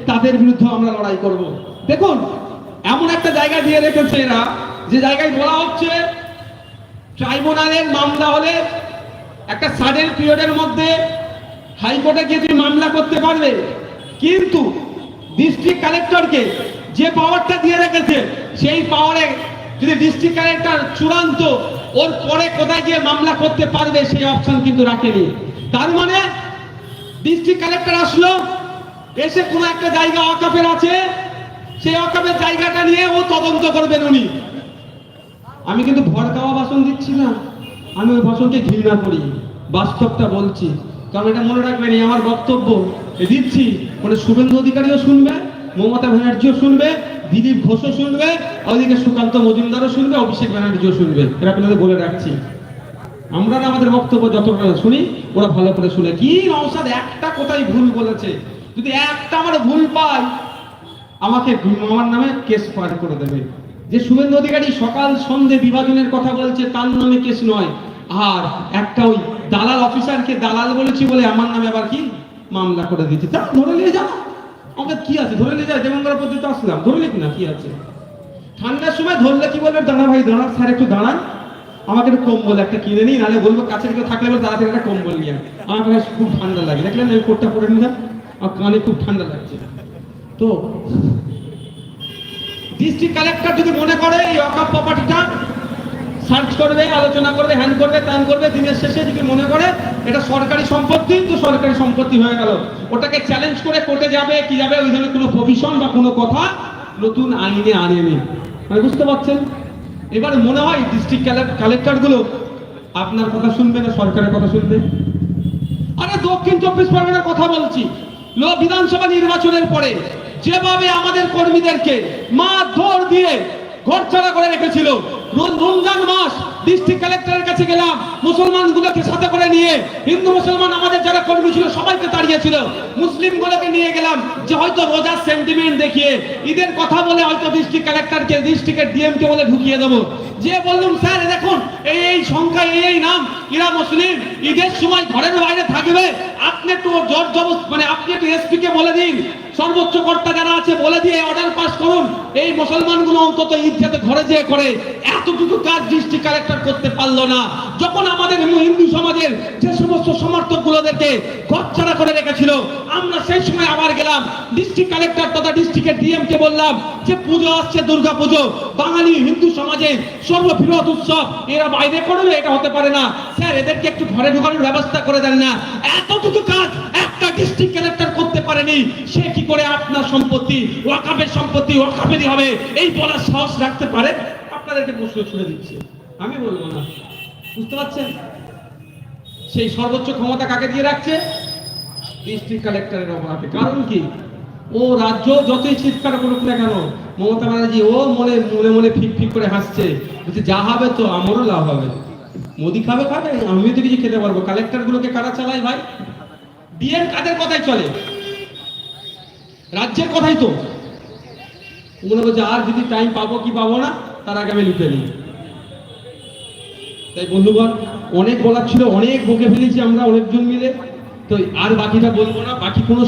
তাদের বিরুদ্ধে আমরা লড়াই করব। দেখুন, এমন একটা জায়গা দিয়ে রেখেছে এরা, যে জায়গায় বলা হচ্ছে ট্রাইব্যুনালের মামলা হলে একটা সাডেন পিরিয়ডের মধ্যে হাইকোর্টে গিয়ে তুমি মামলা করতে পারবে, কিন্তু ডিস্ট্রিক্ট কালেক্টরকে যে পাওয়ারটা দিয়ে রেখেছে সেই পাওয়ারে যদি ডিস্ট্রিক্ট কালেক্টর চূড়ান্ত ওর পরে কোথায় গিয়ে মামলা করতে পারবে সেই অপশন কিন্তু রাখেনি। তার মানে ডিস্ট্রিক্ট কালেক্টর আসলো, এসে কোনো একটা জায়গা ওয়াকফের আছে, সেই ওয়াকফের জায়গাটা নিয়ে ও তদন্ত করবেন উনি। আমি কিন্তু ভড়কাওয়া ভাষণ দিচ্ছি না, আমি ওই ভাষণকে ঘৃণা করি, বাস্তবটা বলছি। কারণ এটা মনে রাখবেন, এই আমার বক্তব্য দিচ্ছি মানে শুভেন্দু অধিকারীও শুনবে, মমতা ব্যানার্জিও শুনবে, দিলীপ ঘোষও শুনবে, ওইদিকে সুকান্ত মজুমদারও শুনবে, অভিষেক ব্যানার্জিও শুনবে। এটা আপনাদের বলে রাখছি। আমরা আমাদের বক্তব্য যতটা শুনি ওরা ভালো করে শুনে। কি নওশাদ একটা কোথায় ভুল বলেছে, যদি একটা আমার ভুল পাই আমাকে আমার নামে কেস ফাইল করে দেবে। যে শুভেন্দু অধিকারী সকাল সন্ধে বিভাজনের কথা বলছে তার নামে কেস নয়, আর একটা ওই দালাল অফিসারকে দালাল বলেছি বলে আমার নামে আবার কি মামলা করে দিচ্ছে। তা ধরে নিয়ে যাও, আমাকে কি আছে, ধরে নিয়ে যায়। দেবঙ্গরা পর্যন্ত আসলাম, ধরলে কিনা কি আছে? ঠান্ডার সময় ধরলে কি বলবে, দাঁড়া ভাই দাঁড়া, স্যার একটু দাঁড়ান, আমাকে একটু কম্বল একটা কিনে নিই, নাহলে বলবো কাছের কেউ থাকলে বলে তাড়াতাড়ি একটা কম্বল নিয়ে। আমার কাছে খুব ঠান্ডা লাগে, দেখলেন আমি কোটটা পরে নিলাম, আর কানে খুব ঠান্ডা লাগছে। তো ডিস্ট্রিক্ট কালেক্টর যদি মনে করে এই ওয়াকফ প্রপার্টিটা সার্চ করবে, আলোচনা করবে, হ্যান্ড করবে, ত্যান করবে, দিনের শেষে যদি মনে করে এটা সরকারি সম্পত্তি, তো সরকারি সম্পত্তি হয়ে গেল। ওটাকে চ্যালেঞ্জ করে কোর্টে যাবে কি যাবে, ওই ধরনের কোনো প্রভিশন বা কোনো কথা নতুন আইনে আনেনি। মানে বুঝতে পারছেন? এবার মনে হয় ডিস্ট্রিক্ট কালেক্টর গুলো আপনার কথা শুনবে না সরকারের কথা শুনবে? আরে দক্ষিণ 24 পরগনার কথা বলছি, বিধানসভা নির্বাচনের পরে যেভাবে আমাদের কর্মীদেরকে মারধর দিয়ে ঘরছাড়া করে রেখেছিল, রমজান মাস ডিস্ট্রিক্ট কালেক্টরের কাছে গেলাম, মুসলমানগুলোকে সাথে করে নিয়ে, হিন্দু মুসলমান আমাদের যারা কর্মী ছিল সবাইকে তাড়িয়েছিল, মুসলিমগুলোকে নিয়ে গেলাম যে হয়তো রোজার সেন্টিমেন্ট দেখিয়ে ঈদের কথা বলে হয়তো ডিস্ট্রিক্ট কালেক্টরকে ডিস্ট্রিক্টের ডিএমকে বলে ঢুকিয়ে দেবো। যে বললাম স্যার দেখুন এই সংখ্যা এই নাম, এরা মুসলিম, ঈদের সময় ঘরের বাইরে থাকবে, আপনি একটু জোর জবরদস্ত মানে আপনি একটু এসপি কে বলে দিন, সর্বোচ্চ কর্তা যারা আছে বলে দিয়ে অর্ডার পাস করুন, এই মুসলমানগুলো অন্তত ঈদ যাতে ঘরে যেয়ে করে। এতটুকু কাজ ডিস্ট্রিক্ট কালেক্টর করতে পারলো না। যখন আমাদের হিন্দু সমাজের যে সমস্ত সমর্থক গুলোদেরকে ঘরছাড়া করে রেখেছিল, আমরা সেই সময় আবার গেলাম ডিস্ট্রিক্ট কালেক্টর তথা ডিস্ট্রিক্টের ডিএম কে বললাম যে পুজো আসছে, দুর্গা পুজো, বাঙালি হিন্দু সমাজে সর্ববৃহৎ উৎসব, এরা বাইরে করবে, এটা হতে পারে না স্যার, এদেরকে একটু ঘরে ঢোকানোর ব্যবস্থা করে দেন না। এতটুকু কাজ একটা ডিস্ট্রিক্ট কালেক্টর করতে পারেনি, সে কি করে আপনার সম্পত্তি ওয়াকাফের সম্পত্তি ওয়াকাফেরই হবে এই বলার সাহস রাখতে পারে? আপনাদেরকে প্রশ্ন ছুড়ে দিচ্ছে, আমি বলবো না। বুঝতে পারছেন সেই সর্বোচ্চ ক্ষমতা কাকে দিয়ে রাখছে? ডিস্ট্রিক্ট কালেক্টরের অপরাধে। কারণ কি? ও রাজ্য যতই চিৎকার করুক না কেন, মমতা ব্যানার্জি ও মনে মনে মনে ফিক ফিক করে হাসছে, বলছে যা হবে তো আমারও লাভ হবে, মোদি খাবে খাবে, আমিও তো কিছু খেতে পারবো। কালেক্টর গুলোকে কারা চালায় ভাই? ডিএম কাদের কথাই চলে? রাজ্যের কথাই তো। মনে করছে আর যদি টাইম পাবো কি পাবো না তার আগে আমি লুটে নিই। তাই বন্ধুগণ, অনেক বলার ছিল, অনেক বকে ফেলেছি আমরা অনেকজন মিলে, তো আর বাকিটা বলবো না। বাকি কোনো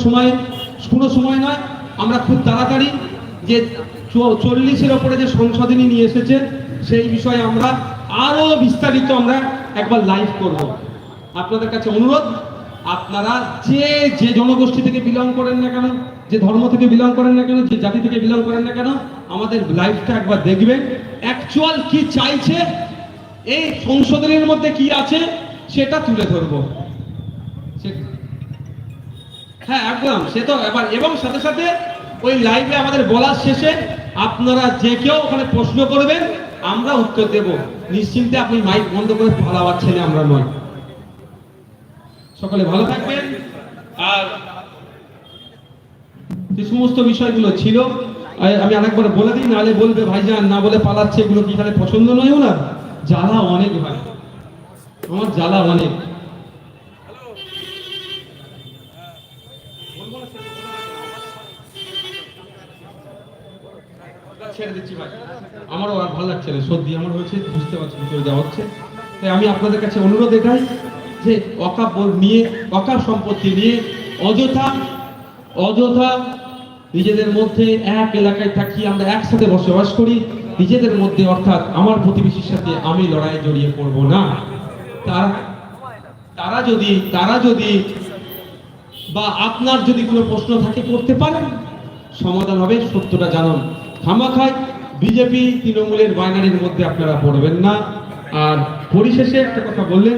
সময় নয়, আমরা খুব তাড়াতাড়ি যে 40-এর ওপরে যে সংশোধনী নিয়ে এসেছে সেই বিষয়ে আমরা আরো বিস্তারিত আমরা একবার লাইভ করব। আপনাদের কাছে অনুরোধ, আপনারা যে জনগোষ্ঠী থেকে বিলং করেন না কেন, যে ধর্ম থেকে বিলং করেন না কেন, যে জাতি থেকে বিলং করেন না কেন, আমাদের লাইভটা একবার দেখবেন। অ্যাকচুয়াল কি চাইছে, এই সংশোধনের মধ্যে কি আছে সেটা তুলে ধরবো। হ্যাঁ একদম, সে তো এবার। এবং সাথে সাথে ওই লাইভে আমাদের বলার শেষে আপনারা যে কেউ ওখানে প্রশ্ন করবেন, আমরা উত্তর দেব নিশ্চিন্তে। আপনি মাইক বন্ধ করে পালাবার ছেলে আমরা নয়। সকলে ভালো থাকবেন। আর যে সমস্ত বিষয়গুলো ছিল আমি আরেকবার বলে দিই, নাহলে বলবে ভাইজান না বলে পালাচ্ছে, এগুলো কি তাহলে পছন্দ নয়? না, জ্বালা অনেক ভাই, আমার জ্বালা অনেক। ছেড়ে দিচ্ছি ভাই, আমারও আর ভালো লাগছে না, সর্দি আমার হয়েছে, বুঝতে পারছি চলে যাওয়া হচ্ছে। তাই আমি আপনাদের কাছে অনুরোধ এটাই যে ওয়াকাফ বোর্ড নিয়ে, ওয়াকাফ সম্পত্তি নিয়ে অযথা নিজেদের মধ্যে এক এলাকায় থাকি, আমরা একসাথে বসবাস করি, নিজেদের মধ্যে অর্থাৎ আমার প্রতিবেশীর সাথে আমি লড়াইয়ে জড়িয়ে পড়ব না। তারা যদি বা আপনার যদি কোনো প্রশ্ন থাকে করতে পারেন, সমাধান হবে, সত্যটা জানুন। খামাখায় বিজেপি তৃণমূলের বাইনারির মধ্যে আপনারা পড়বেন না। আর পরিশেষে একটা কথা বললেন,